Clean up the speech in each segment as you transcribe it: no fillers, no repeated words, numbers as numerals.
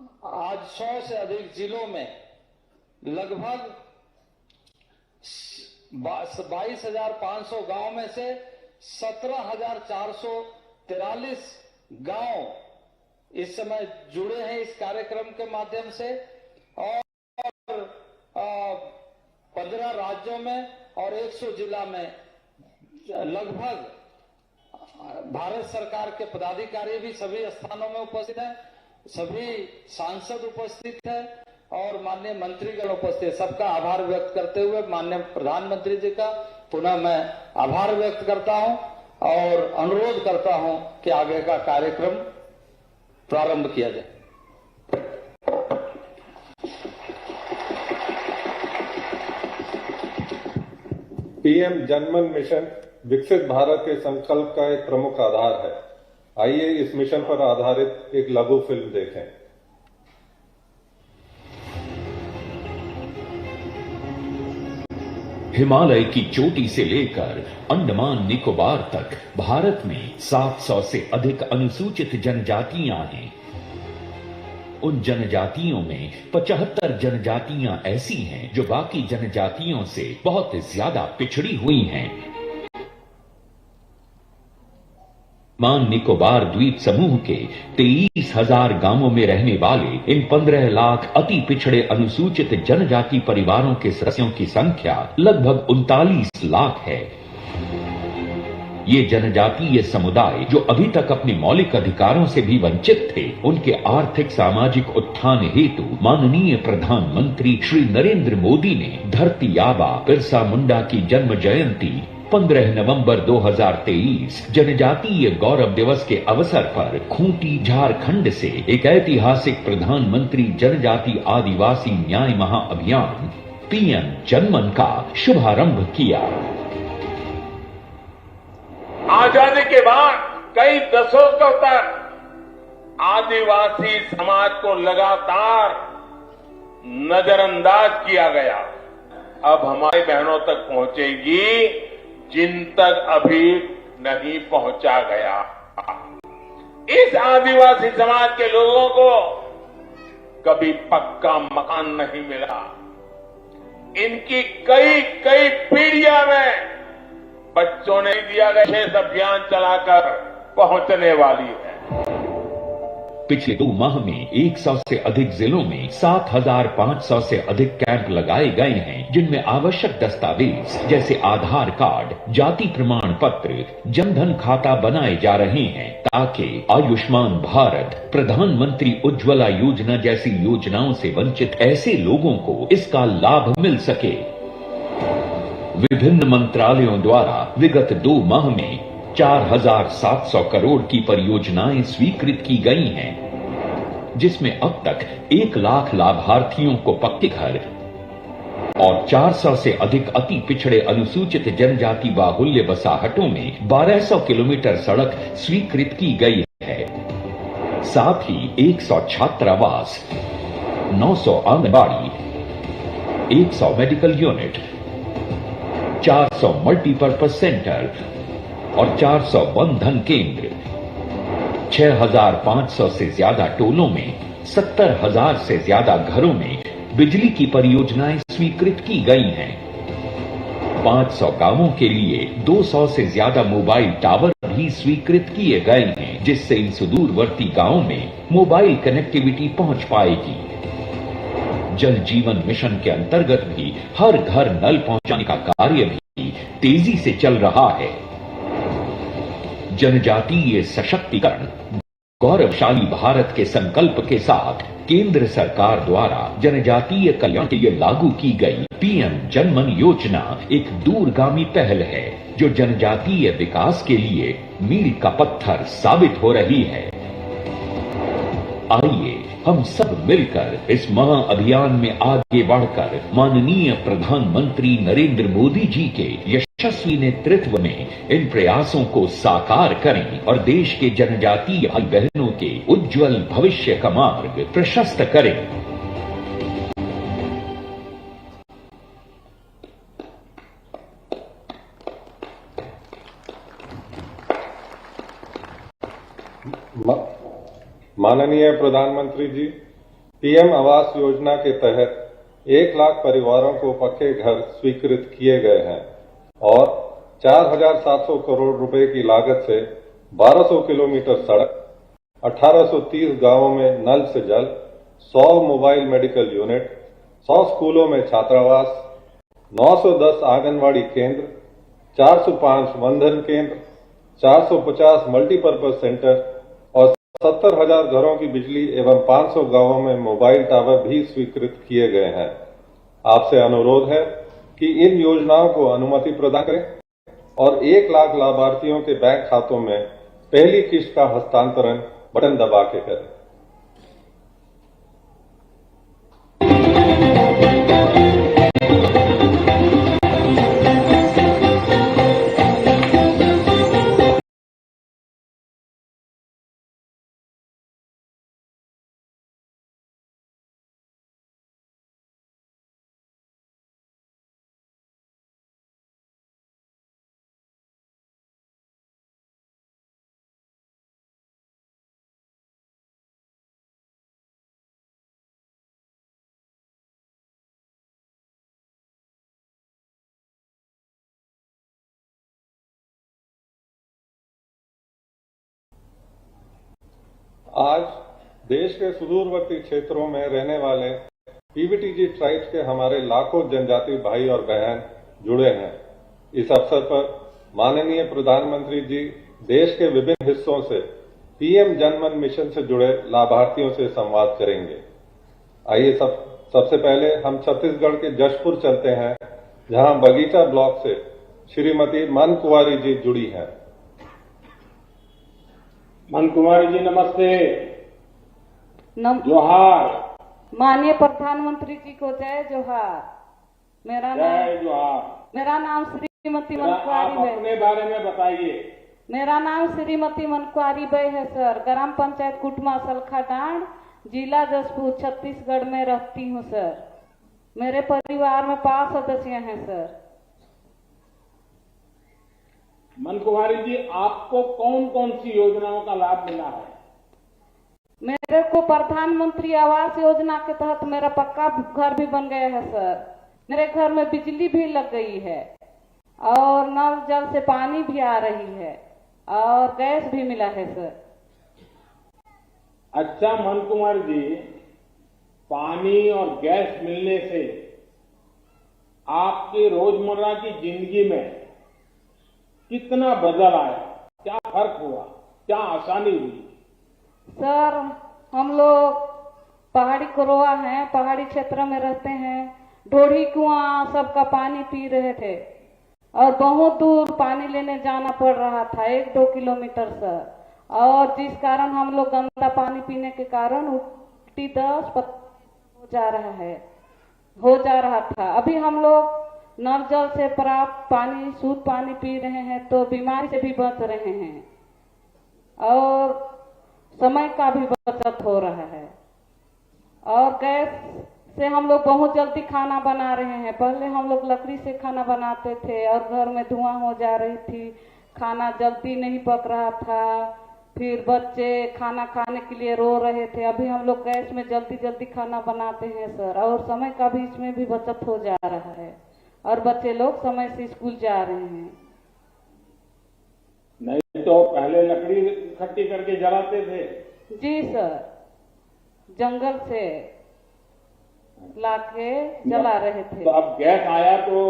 आज 100 से अधिक जिलों में लगभग 22,500 गांव में से 17,443 गांव इस समय जुड़े हैं इस कार्यक्रम के माध्यम से, और 15 राज्यों में और 100 जिला में लगभग भारत सरकार के पदाधिकारी भी सभी स्थानों में उपस्थित हैं, सभी सांसद उपस्थित हैं और माननीय मंत्रीगण उपस्थित हैं। सबका आभार व्यक्त करते हुए माननीय प्रधानमंत्री जी का पुनः मैं आभार व्यक्त करता हूं और अनुरोध करता हूं कि आगे का कार्यक्रम प्रारंभ किया जाए। पीएम जनमन मिशन विकसित भारत के संकल्प का एक प्रमुख आधार है। आइए इस मिशन पर आधारित एक लघु फिल्म देखें। हिमालय की चोटी से लेकर अंडमान निकोबार तक भारत में 700 से अधिक अनुसूचित जनजातियां हैं। उन जनजातियों में 75 जनजातियां ऐसी हैं जो बाकी जनजातियों से बहुत ज्यादा पिछड़ी हुई हैं। अंडमान निकोबार द्वीप समूह के 23,000 गांवों में रहने वाले इन 15 लाख अति पिछड़े अनुसूचित जनजाति परिवारों के सदस्यों की संख्या लगभग 39 लाख है। ये जनजातीय समुदाय जो अभी तक अपने मौलिक अधिकारों से भी वंचित थे, उनके आर्थिक सामाजिक उत्थान हेतु माननीय प्रधानमंत्री श्री नरेंद्र मोदी ने धरती आबा बिरसा मुंडा की जन्म जयंती 15 नवंबर 2023 जनजातीय गौरव दिवस के अवसर पर खूंटी झारखंड से एक ऐतिहासिक प्रधानमंत्री जनजाति आदिवासी न्याय महाअभियान पीएम जनमन का शुभारंभ किया। आजादी के बाद कई दशकों तक आदिवासी समाज को लगातार नजरअंदाज किया गया। अब हमारी बहनों तक पहुंचेगी जिन तक अभी नहीं पहुंचा गया। इस आदिवासी समाज के लोगों को कभी पक्का मकान नहीं मिला। इनकी कई कई पीढ़ियां में बच्चों ने दिया गया विशेष अभियान चलाकर पहुंचने वाली है। पिछले 2 माह में 100 से अधिक जिलों में 7,500 से अधिक कैंप लगाए गए हैं, जिनमें आवश्यक दस्तावेज जैसे आधार कार्ड, जाति प्रमाण पत्र, जनधन खाता बनाए जा रहे हैं ताकि आयुष्मान भारत, प्रधानमंत्री उज्ज्वला योजना जैसी योजनाओं से वंचित ऐसे लोगों को इसका लाभ मिल सके। विभिन्न मंत्रालयों द्वारा विगत 2 माह में 4,700 करोड़ की परियोजनाएं स्वीकृत की गई हैं, जिसमें अब तक 1 लाख लाभार्थियों को पक्के घर और 400 से अधिक अति पिछड़े अनुसूचित जनजाति बाहुल्य बसाहटों में 1200 किलोमीटर सड़क स्वीकृत की गई है। साथ ही 100 छात्रावास, 900 anganwadi, 100 medical unit, 400 multipurpose centre और 400 वन धन केंद्र, 6,500 से ज्यादा टोलों में 70,000 से ज्यादा घरों में बिजली की परियोजनाएं स्वीकृत की गई हैं। 500 गांवों के लिए 200 से ज्यादा मोबाइल टावर भी स्वीकृत किए गए हैं, जिससे इन सुदूरवर्ती गांवों में मोबाइल कनेक्टिविटी पहुंच पाएगी। जल जीवन मिशन के अंतर्गत भी हर घर नल पहुंचाने का कार्य भी तेजी से चल रहा है। जनजातीय सशक्तिकरण, गौरवशाली भारत के संकल्प के साथ केंद्र सरकार द्वारा जनजातीय कल्याण के लिए लागू की गई पीएम जनमन योजना एक दूरगामी पहल है, जो जनजातीय विकास के लिए मील का पत्थर साबित हो रही है। आइए हम सब मिलकर इस महाअभियान में आगे बढ़कर माननीय प्रधानमंत्री नरेंद्र मोदी जी के यशस्वी नेतृत्व में इन प्रयासों को साकार करें और देश के जनजातीय भाई बहनों के उज्जवल भविष्य का मार्ग प्रशस्त करें। माननीय प्रधानमंत्री जी, पीएम आवास योजना के तहत 1 लाख परिवारों को पक्के घर स्वीकृत किए गए हैं और 4,700 करोड़ रुपए की लागत से 1200 किलोमीटर सड़क, 1830 गांवों में नल से जल, 100 मोबाइल मेडिकल यूनिट, 100 स्कूलों में छात्रावास, 910 आंगनवाड़ी केंद्र, 405 वंदन केंद्र, 450 मल्टीपर्पज सेंटर और 70,000 घरों की बिजली एवं 500 गांवों में मोबाइल टावर भी स्वीकृत किए गए हैं। आपसे अनुरोध है कि इन योजनाओं को अनुमति प्रदान करें और 1 लाख लाभार्थियों के बैंक खातों में पहली किस्त का हस्तांतरण बटन दबा के करें। आज देश के सुदूरवर्ती क्षेत्रों में रहने वाले पीवीटीजी ट्राइब्स के हमारे लाखों जनजाति भाई और बहन जुड़े हैं। इस अवसर पर माननीय प्रधानमंत्री जी देश के विभिन्न हिस्सों से पीएम जनमन मिशन से जुड़े लाभार्थियों से संवाद करेंगे। आइए सबसे पहले हम छत्तीसगढ़ के जशपुर चलते हैं, जहां बगीचा ब्लॉक से श्रीमती मन कुमारी जी जुड़ी हैं। मन कुमारी जी नमस्ते। जोहार। माननीय प्रधानमंत्री जी को जय जोहार। जय जोहार। मेरा नाम श्रीमती मन आप कुमारी अपने बारे में बताइए। मेरा नाम श्रीमती मन कुमारी है सर। ग्राम पंचायत कुटमा सलखा डांड, जिला जशपुर, छत्तीसगढ़ में रहती हूँ सर। मेरे परिवार में 5 सदस्य हैं सर। मन कुमारी जी, आपको कौन कौन सी योजनाओं का लाभ मिला है? मेरे को प्रधानमंत्री आवास योजना के तहत मेरा पक्का घर भी बन गया है सर। मेरे घर में बिजली भी लग गई है और नल जल से पानी भी आ रही है और गैस भी मिला है सर। अच्छा मन कुमार जी, पानी और गैस मिलने से आपकी रोजमर्रा की जिंदगी में कितना बदल आया? क्या फर्क हुआ? क्या आसानी हुई? सर, हम लोग पहाड़ी कुरोआ हैं, पहाड़ी क्षेत्र में रहते हैं। ढोढ़ी कुआं सबका पानी पी रहे थे और बहुत दूर पानी लेने जाना पड़ रहा था, 1-2 किलोमीटर सर। और जिस कारण हम लोग गंदा पानी पीने के कारण उल्टी दस्त हो जा रहा था। अभी हम लोग नल जल से प्राप्त पानी, शुद्ध पानी पी रहे हैं तो बीमारी से भी बच रहे हैं और समय का भी बचत हो रहा है। और गैस से हम लोग बहुत जल्दी खाना बना रहे हैं। पहले हम लोग लकड़ी से खाना बनाते थे और घर में धुआं हो जा रही थी, खाना जल्दी नहीं पक रहा था, फिर बच्चे खाना खाने के लिए रो रहे थे। अभी हम लोग गैस में जल्दी जल्दी खाना बनाते हैं सर और समय का भी इसमें भी बचत हो जा रहा है और बच्चे लोग समय से स्कूल जा रहे हैं। नहीं तो पहले लकड़ी इकट्ठी करके जलाते थे? जी सर, जंगल से लाके जला रहे थे। तो अब गैस आया तो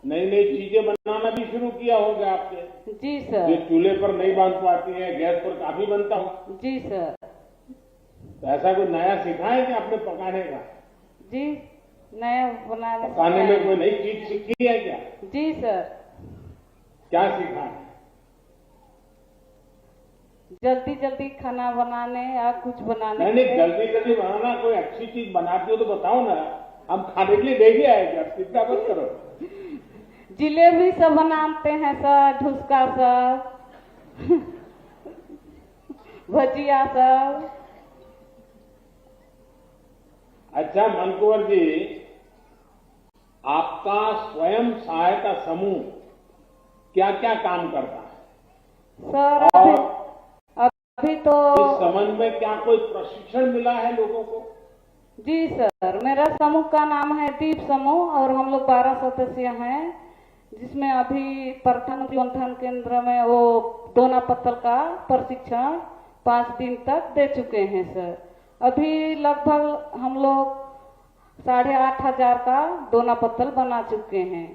नई नई चीजें बनाना भी शुरू किया होगा आपने? जी सर। जो चूल्हे पर नहीं बन पाती है, गैस पर काफी बनता हो? जी सर। तो ऐसा कोई नया सीखा है कि आपने पकाने का? जी, नया पकाने में कोई नई चीज सीखी है क्या? जी सर। क्या सीखा है? जल्दी जल्दी खाना बनाने या कुछ बनाने। नहीं, जल्दी जल्दी बनाना कोई अच्छी चीज बनाती हो तो बताओ ना, हम खाने के लिए देख आएंगे, आप चिंता मत करो। जिलेबी सब बनाते हैं सर, ढुसका सब, भजिया सब। अच्छा मन कुंवर जी, आपका स्वयं सहायता समूह क्या क्या काम करता है सर? अभी तो इस संबंध में क्या कोई प्रशिक्षण मिला है लोगों को? जी सर, मेरा समूह का नाम है दीप समूह और हम लोग 12 सदस्य हैं, जिसमें अभी प्रधानमंत्री वनधन केंद्र में वो दोना पत्तल का प्रशिक्षण 5 दिन तक दे चुके हैं सर। अभी लगभग हम लोग 8,500 का दोना पत्तल बना चुके हैं।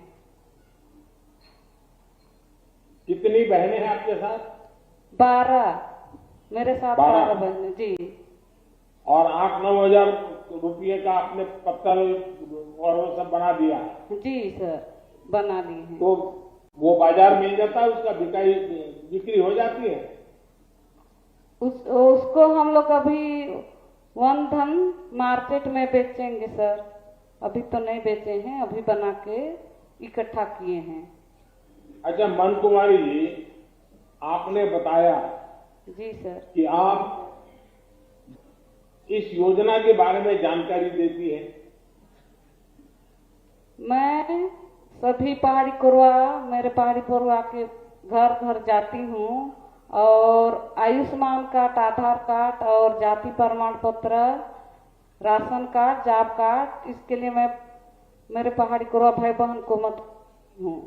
कितनी बहनें हैं आपके साथ? 12, मेरे साथ 12 बहनें जी। और 8-9 हजार रुपये का आपने पत्तल और वो सब बना दिया? जी सर, बना ली है। तो वो बाजार मिल जाता है, उसका बिक्री हो जाती है? उसको हम लोग अभी वन धन मार्केट में बेचेंगे सर। अभी तो नहीं बेचे हैं, अभी बना के इकट्ठा किए हैं। अच्छा मन कुमारी जी, आपने बताया जी सर कि आप इस योजना के बारे में जानकारी देती है। मैं सभी पहाड़ी कोरवा, मेरे पहाड़ी कोरवा के घर घर जाती हूँ और आयुष्मान कार्ड, आधार कार्ड और जाति प्रमाण पत्र, राशन कार्ड, जॉब कार्ड, इसके लिए मैं मेरे पहाड़ी कोरवा भाई बहन को मत हूँ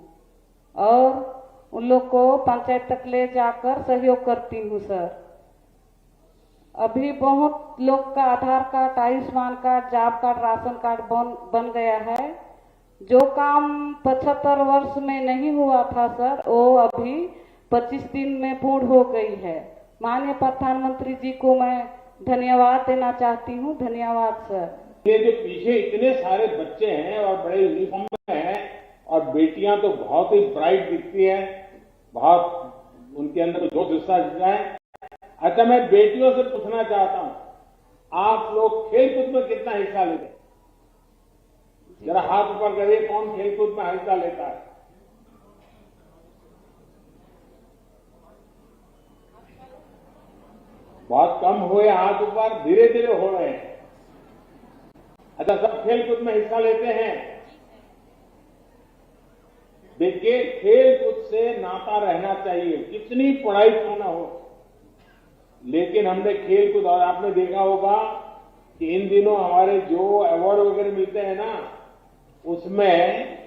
और उन लोग को पंचायत तक ले जाकर सहयोग करती हूँ सर। अभी बहुत लोग का Aadhaar card, Ayushman card, job card, ration card बन गया है। जो काम 75 वर्ष में नहीं हुआ था सर, वो अभी 25 दिन में पूर्ण हो गई है। माननीय प्रधानमंत्री जी को मैं धन्यवाद देना चाहती हूँ। धन्यवाद सर। ये जो पीछे इतने सारे बच्चे हैं और बड़े यूनिफॉर्म में हैं और बेटियां तो बहुत ही ब्राइट दिखती हैं, बहुत उनके अंदर जोश हिस्सा है। अच्छा, मैं बेटियों से पूछना चाहता हूं, आप लोग खेलकूद में कितना हिस्सा लेते हैं? जरा हाथ ऊपर करिए, कौन खेलकूद में हिस्सा लेता है? बहुत कम हुए हाथ ऊपर, धीरे धीरे हो रहे हैं। अच्छा, सब खेलकूद में हिस्सा लेते हैं? देखिए, खेलकूद से नाता रहना चाहिए, कितनी पढ़ाई क्यों ना हो, लेकिन हमने खेलकूद, और आपने देखा होगा कि इन दिनों हमारे जो अवार्ड वगैरह मिलते हैं ना, उसमें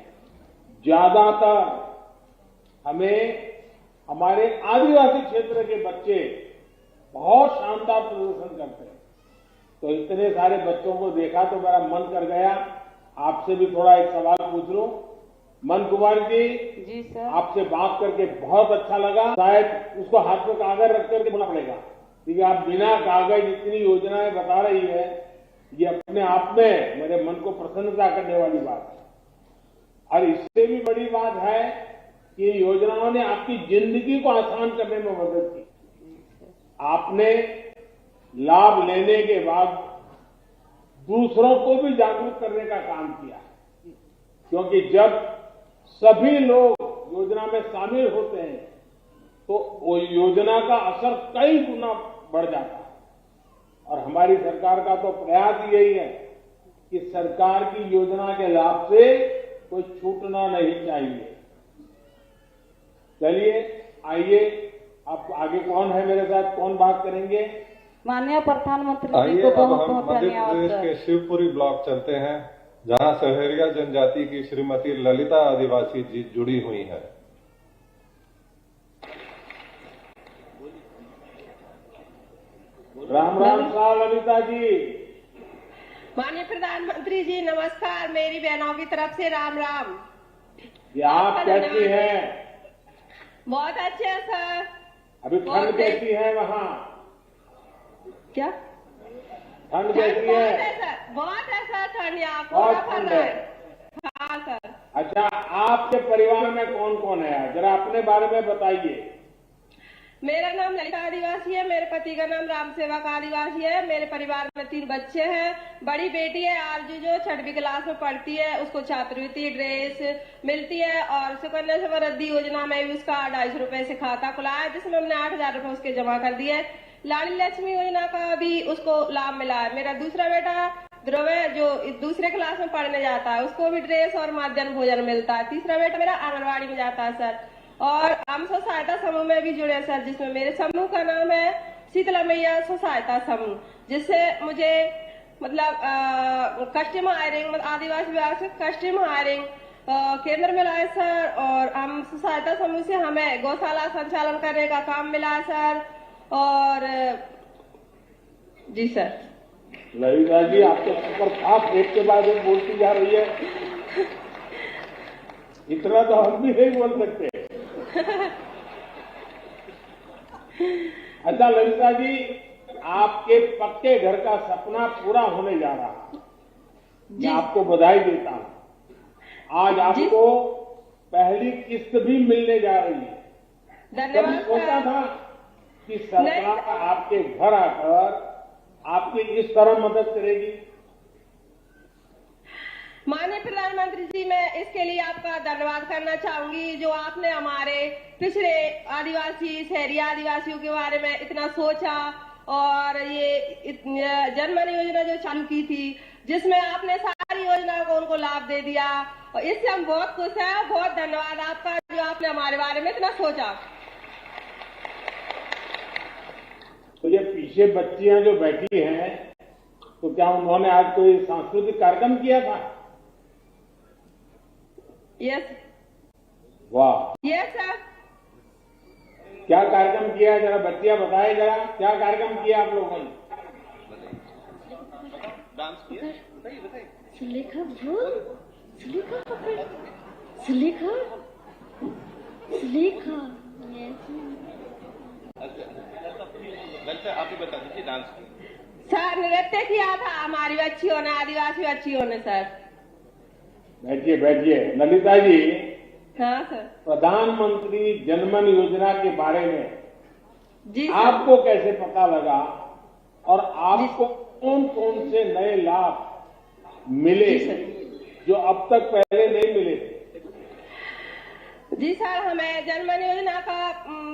ज्यादातर हमें हमारे आदिवासी क्षेत्र के बच्चे बहुत शानदार प्रदर्शन करते हैं। तो इतने सारे बच्चों को देखा तो मेरा मन कर गया, आपसे भी थोड़ा एक सवाल पूछ लूं। मन कुमार जी सर, आपसे बात करके बहुत अच्छा लगा। शायद उसको हाथ में कागज रख करके बोलना पड़ेगा, क्योंकि आप बिना कागज इतनी योजनाएं बता रही है, ये अपने आप में मेरे मन को प्रसन्नता करने वाली बात है। और इससे भी बड़ी बात है कि योजनाओं ने आपकी जिंदगी को आसान करने में मदद की। आपने लाभ लेने के बाद दूसरों को भी जागरूक करने का काम किया, क्योंकि जब सभी लोग योजना में शामिल होते हैं तो वो योजना का असर कई गुना बढ़ जाता है। और हमारी सरकार का तो प्रयास यही है कि सरकार की योजना के लाभ से कोई छूटना नहीं चाहिए। चलिए, आइए, आप आगे कौन है मेरे साथ, कौन बात करेंगे? माननीय प्रधानमंत्री जी आइए को अब बहुत हम बहुत मध्य धन्यवाद प्रदेश सर। के शिवपुरी ब्लॉक चलते हैं, जहां सहरिया जनजाति की श्रीमती ललिता आदिवासी जी जुड़ी हुई हैं। राम राम साहब ललिता जी। माननीय प्रधानमंत्री जी नमस्कार, मेरी बहनों की तरफ से राम राम। ये आप कैसी हैं? बहुत अच्छे हैं सर। अभी ठंड कैसी है वहाँ? क्या ठंड ठंड कैसी बहुत है? है सर, बहुत है सर, ठंड यहाँ बहुत पूरा भर ठंड रहा है। है। हाँ सर। अच्छा, आपके परिवार में कौन कौन है, जरा अपने बारे में बताइए। मेरा नाम ललिता आदिवासी है, मेरे पति का नाम राम सेवक आदिवासी है। मेरे परिवार में 3 बच्चे हैं। बड़ी बेटी है आरजू, जो 6वीं क्लास में पढ़ती है, उसको छात्रवृत्ति ड्रेस मिलती है, और सुकन्या समृद्धि योजना में भी उसका 250 रुपए से खाता खुला है, जिसमें हमने 8000 रुपए उसके जमा कर दिए। लाड़ी लक्ष्मी योजना का भी उसको लाभ मिला है। मेरा दूसरा बेटा ध्रुव है, जो 2री क्लास में पढ़ने जाता है, उसको भी ड्रेस और मध्याह्न भोजन मिलता है। तीसरा बेटा मेरा आंगनबाड़ी में जाता है सर, और हम स्व सहायता समूह में भी जुड़े सर, जिसमें मेरे समूह का नाम है शीतला मैया स्व सहायता समूह, जिससे मुझे मतलब कस्टमर हायरिंग, मतलब आदिवासी विभाग से कस्टमर हायरिंग केंद्र मिला है सर। और हम सहायता समूह से हमें गौशाला संचालन करने का काम मिला है सर। और जी सर। ललिता जी, आपके ऊपर खास एक के बाद एक बोलती जा रही है, इतना तो हम भी नहीं बोल सकते। अच्छा ललिता जी, आपके पक्के घर का सपना पूरा होने जा रहा है, मैं आपको बधाई देता हूं। आज आपको पहली किस्त भी मिलने जा रही है। धन्यवाद। सोचा था कि सरकार आपके घर आकर आपकी इस तरह मदद करेगी? माननीय प्रधानमंत्री जी, मैं इसके लिए आपका धन्यवाद करना चाहूंगी जो आपने हमारे पिछड़े आदिवासी, शहरी आदिवासियों के बारे में इतना सोचा और ये जनमन योजना जो चालू की थी, जिसमें आपने सारी योजनाओं को उनको लाभ दे दिया, और इससे हम बहुत खुश हैं। बहुत धन्यवाद आपका जो आपने हमारे बारे में इतना सोचा। तो ये पीछे बच्चियां जो बैठी हैं, तो क्या उन्होंने आज कोई सांस्कृतिक कार्यक्रम किया था? यस। वाह। Yes sir. क्या कार्यक्रम किया है, जरा बच्चियां बताए जरा, क्या कार्यक्रम किया आप लोगों ने? डांस किया? सुलेखा बोल, सुलेखा पकड़, सुलेखा, सुलेखा। आप ही बता दीजिए डांस सर। नृत्य किया था हमारी बच्चियों ने, आदिवासी बच्चियों ने सर। बैठिए बैठिए। ललिता जी, हाँ सर। प्रधानमंत्री जनमन योजना के बारे में जी आपको कैसे पता लगा और आपको कौन कौन से नए लाभ मिले जो अब तक पहले नहीं मिले थे? जी सर, हमें जनमन योजना का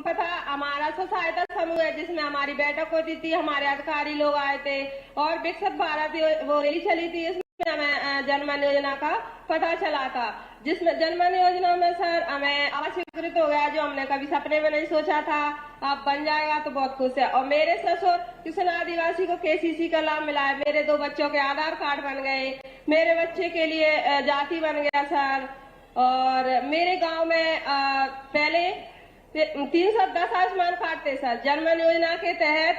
पता, हमारा स्व सहायता समूह है जिसमें हमारी बैठक होती थी, हमारे अधिकारी लोग आए थे और विकसित भारत वो रैली चली थी, इसमें हमें जनमन योजना का पता चला था। जिसमें जनमन योजना में सर हमें आज स्वीकृत हो गया जो हमने कभी सपने में नहीं सोचा था। आप बन जाएगा तो बहुत खुश है। और मेरे ससुर किसान आदिवासी को केसीसी का लाभ मिला है। मेरे 2 बच्चों के आधार कार्ड बन गए, मेरे बच्चे के लिए जाति बन गया सर। और मेरे गांव में पहले 310 आयुष्मान कार्ड थे सर, जनमन योजना के तहत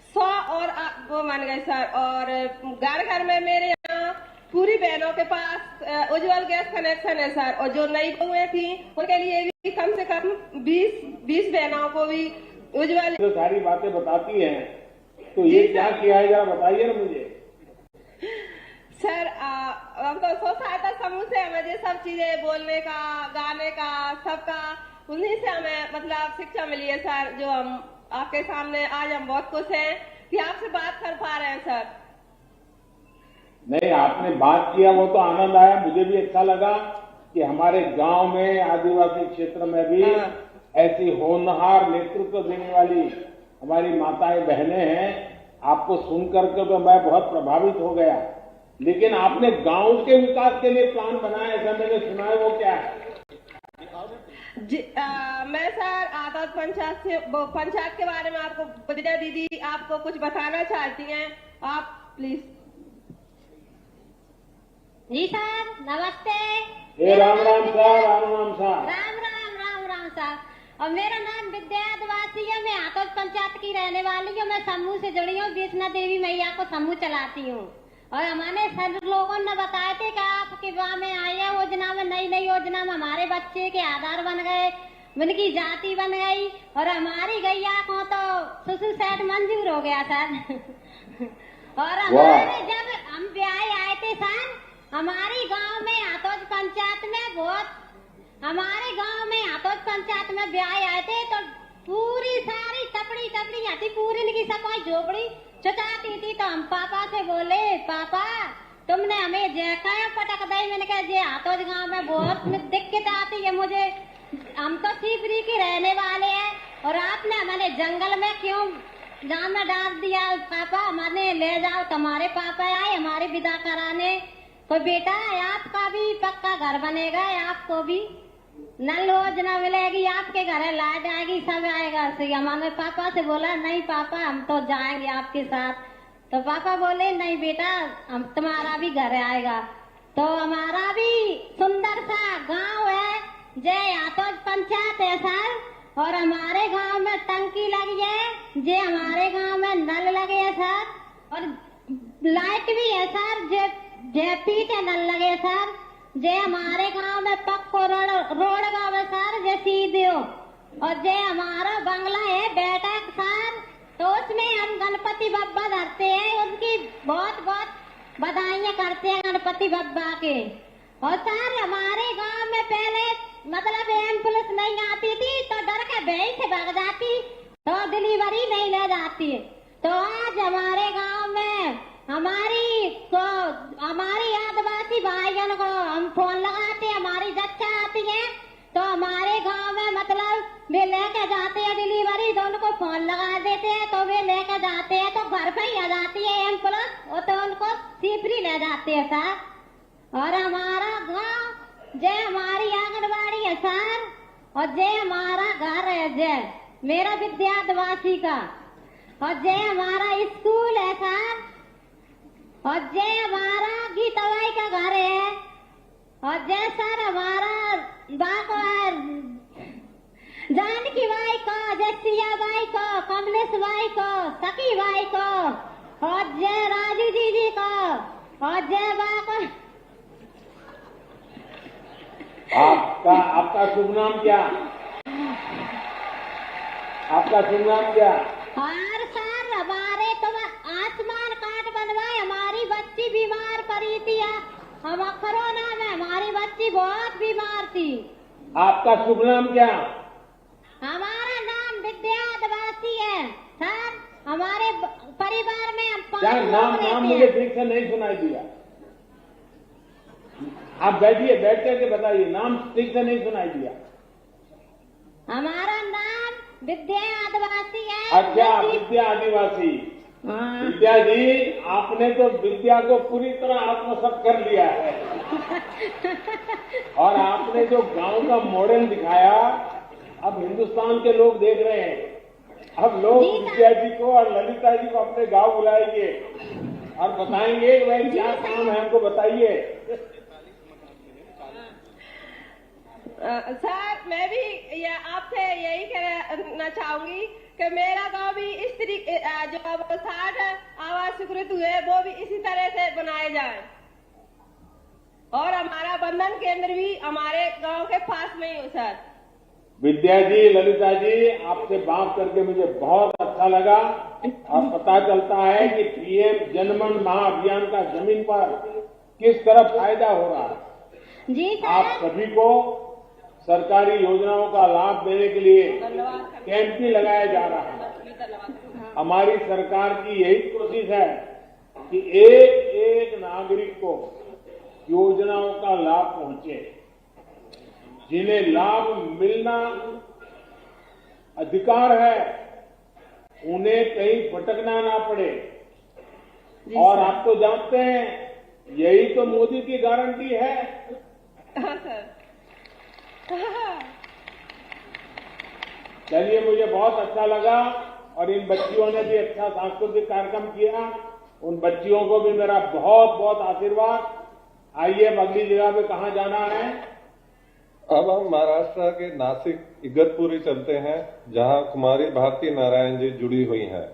100 और वो बन गए सर। और घर घर में मेरे यहाँ पूरी बहनों के पास उज्जवल गैस कनेक्शन है सर। और जो नई बहुएं थी उनके लिए भी कम से कम 20 बहनों को भी उज्जवल। जो सारी बातें बताती हैं, तो ये क्या किया है जरा बताइए ना मुझे। सर हम तो स्व सहायता समूह से हमें ये सब चीजें बोलने का, गाने का, सबका उन्हीं से हमें मतलब शिक्षा मिली है सर। जो हम आपके सामने आज हम बहुत खुश हैं कि आपसे बात कर पा रहे हैं सर। नहीं, आपने बात किया वो तो आनंद आया, मुझे भी अच्छा लगा कि हमारे गांव में आदिवासी क्षेत्र में भी ऐसी होनहार नेतृत्व देने वाली हमारी माताएं बहनें हैं। आपको सुनकर के तो मैं बहुत प्रभावित हो गया। लेकिन आपने गांव के विकास के लिए प्लान बनाया, ऐसा मैंने सुना है, वो क्या है? जी, मैं सर आदत पंचायत के बारे में आपको विजय दीदी आपको कुछ बताना चाहती हैं, आप प्लीज। जी सर, नमस्ते। राम राम साहब, राम राम साहब। राम राम राम राम साहब। और मेरा नाम विद्या आदिवासी है, मैं आतोज पंचायत की रहने वाली हूँ। मैं समूह से जुड़ी हूँ, वैष्णो देवी मैया को समूह चलाती हूँ। और हमारे सर लोगों ने बताए थे कि आपके गाँव में आई है योजना में, नई योजना में हमारे बच्चे के आधार बन गए, उनकी जाति बन गई और हमारी गैया को तो सुसु सेट मंजूर हो गया सर। और हमारे जब हम ब्याह आए थे सर, हमारे गांव में आतोज पंचायत में हमारे गांव में आतोज पंचायत में ब्याह आए थे तो पूरी सारी टपड़ी आती, पूरी इनकी सफाई झोपड़ी चटाती थी। तो हम पापा से बोले, पापा तुमने हमें जैकाया पटक दी। मैंने कहा जे आतोज गांव में बहुत दिक्कत आती है मुझे, हम तो सीपरी के रहने वाले हैं और आपने हमारे जंगल में क्यों गांव में डाल दिया? पापा हमारे ले जाओ। तुम्हारे पापा आए हमारे विदा कराने, तो बेटा आपका भी पक्का घर बनेगा, आपको भी नल योजना मिलेगी, आपके घर लाइट आएगी, सब आएगा। हमारे पापा से बोला नहीं पापा हम तो जाएंगे आपके साथ। तो पापा बोले नहीं बेटा हम तुम्हारा भी घर आएगा। तो हमारा भी सुंदर सा गांव है, जय आतोज पंचायत है सर। और हमारे गांव में टंकी लगी है, जे हमारे गांव में नल लगे है सर। और लाइट भी है सर, जे पीछे नल लगे सर। जे हमारे गांव में पक्को रोड गाँव है सर, जे सीधे हो। और जे हमारा बंगला है बैठक सर, तो उसमें हम गणपति बप्पा धरते हैं, उनकी बहुत बहुत बधाइयाँ करते हैं गणपति बप्पा के। और सर हमारे गांव में पहले मतलब एम्बुलेंस नहीं आती थी तो डर के भैंस से भाग जाती, तो डिलीवरी नहीं ले जाती। तो आज हमारे गांव में हमारी आदिवासी भाइयों को हम फोन लगाते, हमारी जच्चा आती है तो हमारे गांव में मतलब वे लेके जाते हैं डिलीवरी, तो उनको फोन लगा देते हैं तो वे लेके जाते हैं, तो घर पे ही आ जाती है एम्बुलेंस, और तो उनको सीपरी ले जाते हैं सर। और हमारा गांव जय हमारी आंगनबाड़ी है सर, और जय हमारा घर है, जय मेरा विद्यावासी का, और जय हमारा स्कूल है सर, और जय हमारा गीताबाई का घर है, और जय सर हमारा जानकी बाई को, जसिया बाई को, कमलेश बाई को, सखी बाई को, और जय राजू जी को, और जय बा को। आपका शुभ नाम क्या? आपका शुभ नाम क्या? और सर हमारे तो आयुष्मान कार्ड बनवाए, हमारी बच्ची बीमार पड़ी थी, हम कोरोना में हमारी बच्ची बहुत बीमार थी। आपका शुभ नाम क्या? हमारा नाम विद्यावासी है सर। हमारे परिवार में हम क्या 5 नाम लोग नाम रहते मुझे हैं। ठीक से नहीं सुनाई दिया। आप बैठिए, बैठ करके बताइए, नाम ठीक से नहीं सुनाई दिया। हमारा नाम विद्या आदिवासी है। अच्छा, विद्या आदिवासी। विद्या जी, आपने तो विद्या को पूरी तरह आत्मसात कर लिया है। और आपने जो गांव का मॉडल दिखाया, अब हिंदुस्तान के लोग देख रहे हैं। अब लोग विद्या जी को और ललिता जी को अपने गांव बुलाएंगे और बताएंगे भाई क्या काम है, हमको बताइए। सर मैं भी आपसे यही कहना चाहूंगी कि मेरा गांव भी इस तरीके जो 60 आवास स्वीकृत हुए वो भी इसी तरह से बनाए जाए, और हमारा बंधन केंद्र भी हमारे गांव के पास में ही हो सर। विद्या जी, ललिता जी, आपसे बात करके मुझे बहुत अच्छा लगा, और पता चलता है कि पीएम जनमन महाअभियान का जमीन पर किस तरह फायदा हो रहा है। जी सर। आप सभी को सरकारी योजनाओं का लाभ देने के लिए कैंप भी लगाया जा रहा है। हमारी सरकार की यही कोशिश है कि एक एक नागरिक को योजनाओं का लाभ पहुंचे, जिन्हें लाभ मिलना अधिकार है, उन्हें कहीं भटकना ना पड़े। और आप तो जानते हैं, यही तो मोदी की गारंटी है। हाँ सर। चलिए, मुझे बहुत अच्छा लगा, और इन बच्चियों ने भी अच्छा सांस्कृतिक कार्यक्रम किया। उन बच्चियों को भी मेरा बहुत बहुत आशीर्वाद। आइए, अब अगली जगह पे कहाँ जाना है? अब हम महाराष्ट्र के नासिक इगतपुरी चलते हैं, जहां कुमारी भारती नारायण जी जुड़ी हुई हैं।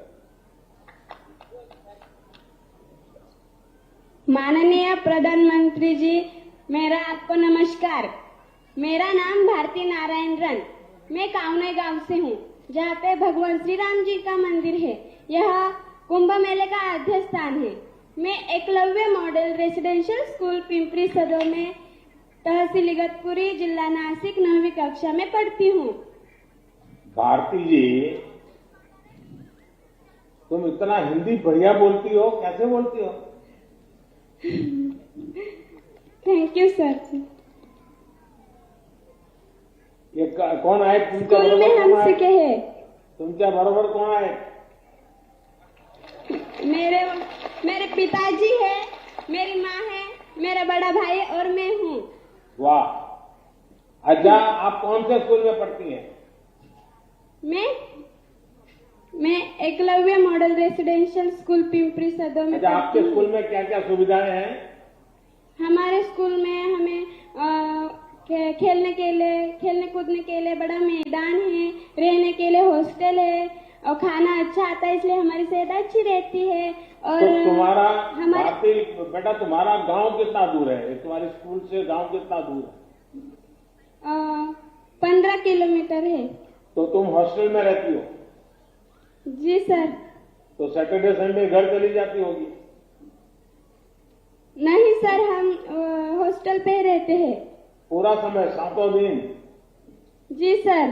माननीय प्रधानमंत्री जी, मेरा आपको नमस्कार। मेरा नाम भारती नारायण रन, मैं काउने गांव से हूँ, जहाँ पे भगवान श्री राम जी का मंदिर है। यह कुंभ मेले का आद्य स्थान है। मैं Eklavya model residential school Pimpri सदर में तहसील इगतपुरी, जिला नासिक 9वीं कक्षा में पढ़ती हूँ। भारती जी, तुम इतना हिंदी बढ़िया बोलती हो, कैसे बोलती हो? Thank you sir. ये कौन आहे तुमच्या स्कूल में बरोबर? हम कोण आहे? सीखे हैं। तुमच्या बरोबर कोण आहे? मेरे पिताजी है, मेरी माँ है, मेरा बड़ा भाई और मैं हूँ। वाह। अच्छा, आप कौन से स्कूल में पढ़ती हैं? मैं Eklavya model residential school Pimpri सदर में अच्छा, आपके पढ़ती हूँ। स्कूल में क्या क्या सुविधाएं हैं? हमारे स्कूल में हमें खेलने कूदने के लिए बड़ा मैदान है, रहने के लिए हॉस्टल है और खाना अच्छा आता है, इसलिए हमारी सेहत अच्छी रहती है। और तो तुम्हारा हमारे बेटा तुम्हारा गांव कितना दूर है? तुम्हारे स्कूल से गांव कितना दूर है? 15 किलोमीटर है। तो तुम हॉस्टल में रहती हो? जी सर। तो सैटरडे संडे घर चली जाती होगी? नहीं सर, हम हॉस्टल पे रहते हैं। पूरा समय 7 दिन? जी सर।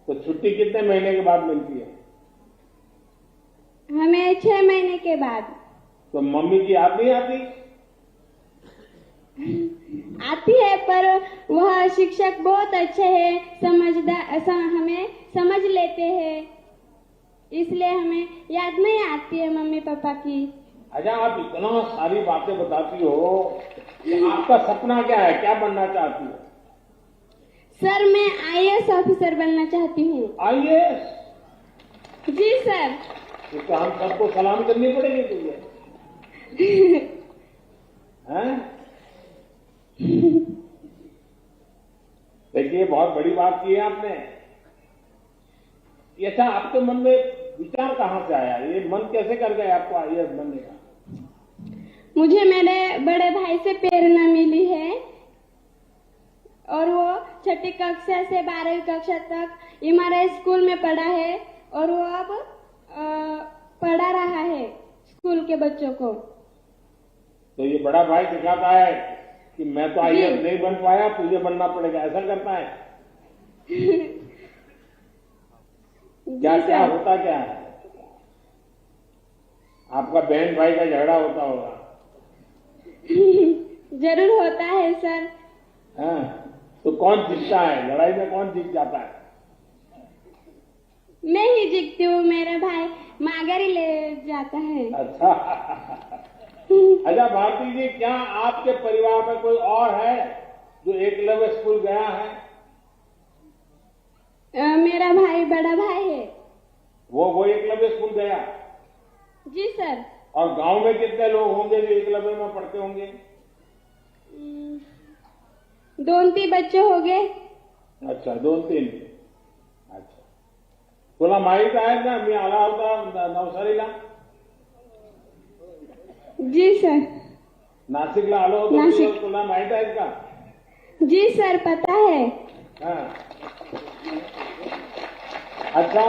तो छुट्टी कितने महीने के बाद मिलती है? हमें 6 महीने के बाद। तो मम्मी की याद नहीं आती? आती है, पर वह शिक्षक बहुत अच्छे हैं, हमें समझ लेते हैं, इसलिए हमें याद नहीं आती है मम्मी पापा की। अच्छा, आप इतना सारी बातें बताती हो, कि आपका सपना क्या है? क्या बनना चाहती हो? सर, मैं IAS ऑफिसर बनना चाहती हूँ। IAS? जी सर। तो हम सबको सलाम करनी पड़ेगी तुझे, हैं? देखिए, बहुत बड़ी बात की है आपने। अच्छा, आपके मन में विचार कहाँ से आया? ये मन कैसे कर गए आपको IAS बनने का? मुझे मेरे बड़े भाई से प्रेरणा मिली है और वो 6ठी कक्षा से 12वीं कक्षा तक हमारे स्कूल में पढ़ा है और वो अब पढ़ा रहा है स्कूल के बच्चों को। तो ये बड़ा भाई सिखाता है कि मैं तो IAS नहीं बन पाया, तुझे बनना पड़ेगा, ऐसा करता है? क्या क्या होता क्या है? आपका बहन भाई का झगड़ा होता होगा? जरूर होता है सर। हाँ, तो कौन जीतता है लड़ाई में? कौन जीत जाता है? मैं ही जीतती हूँ, मेरा भाई माघारी ले जाता है। अच्छा। अच्छा भारती जी, क्या आपके परिवार में कोई और है जो एकलव्य स्कूल गया है? मेरा भाई बड़ा भाई है। वो एकलव्य स्कूल गया? जी सर। और गांव में कितने लोग होंगे जो एकलव्य में पढ़ते होंगे? 2-3 बच्चे हो गए। अच्छा, 2-3। अच्छा, तुला माहित आहे ना मी आला होता नवसारीला? जी सर। नाशिकला आलो होतो? नाशिक. तुला माहित आहे का? जी सर, पता है। हाँ। अच्छा,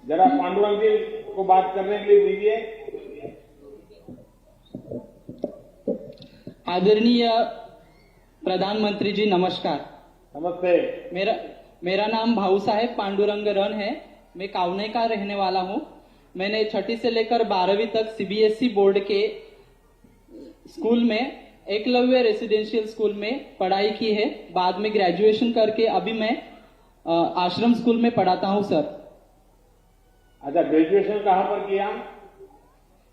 जरा पांडुरंग जी को बात करने के लिए दीजिए। आदरणीय प्रधानमंत्री जी, नमस्कार। नमस्ते। मेरा नाम भाऊ साहेब पांडुरंग रन है। मैं कावने का रहने वाला हूँ। मैंने 6ठी से लेकर 12वीं तक CBSE बोर्ड के स्कूल में एकलव्य रेसिडेंशियल स्कूल में पढ़ाई की है। बाद में ग्रेजुएशन करके अभी मैं आश्रम स्कूल में पढ़ाता हूँ सर। अच्छा, ग्रेजुएशन कहाँ पर किया?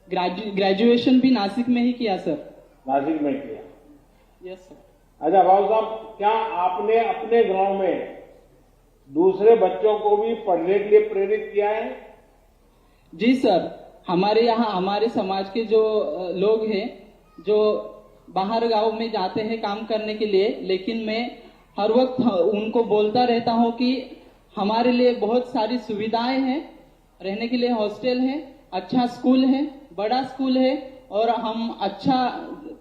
ग्रेजुएशन भी नासिक में ही किया सर। नासिक में किया? Yes sir. अच्छा भाऊ साहब, क्या आपने अपने गांव में दूसरे बच्चों को भी पढ़ने के लिए प्रेरित किया है? जी सर, हमारे यहाँ हमारे समाज के जो लोग हैं जो बाहर गांव में जाते हैं काम करने के लिए, लेकिन मैं हर वक्त उनको बोलता रहता हूँ कि हमारे लिए बहुत सारी सुविधाएं हैं, रहने के लिए हॉस्टल है, अच्छा स्कूल है, बड़ा स्कूल है और हम अच्छा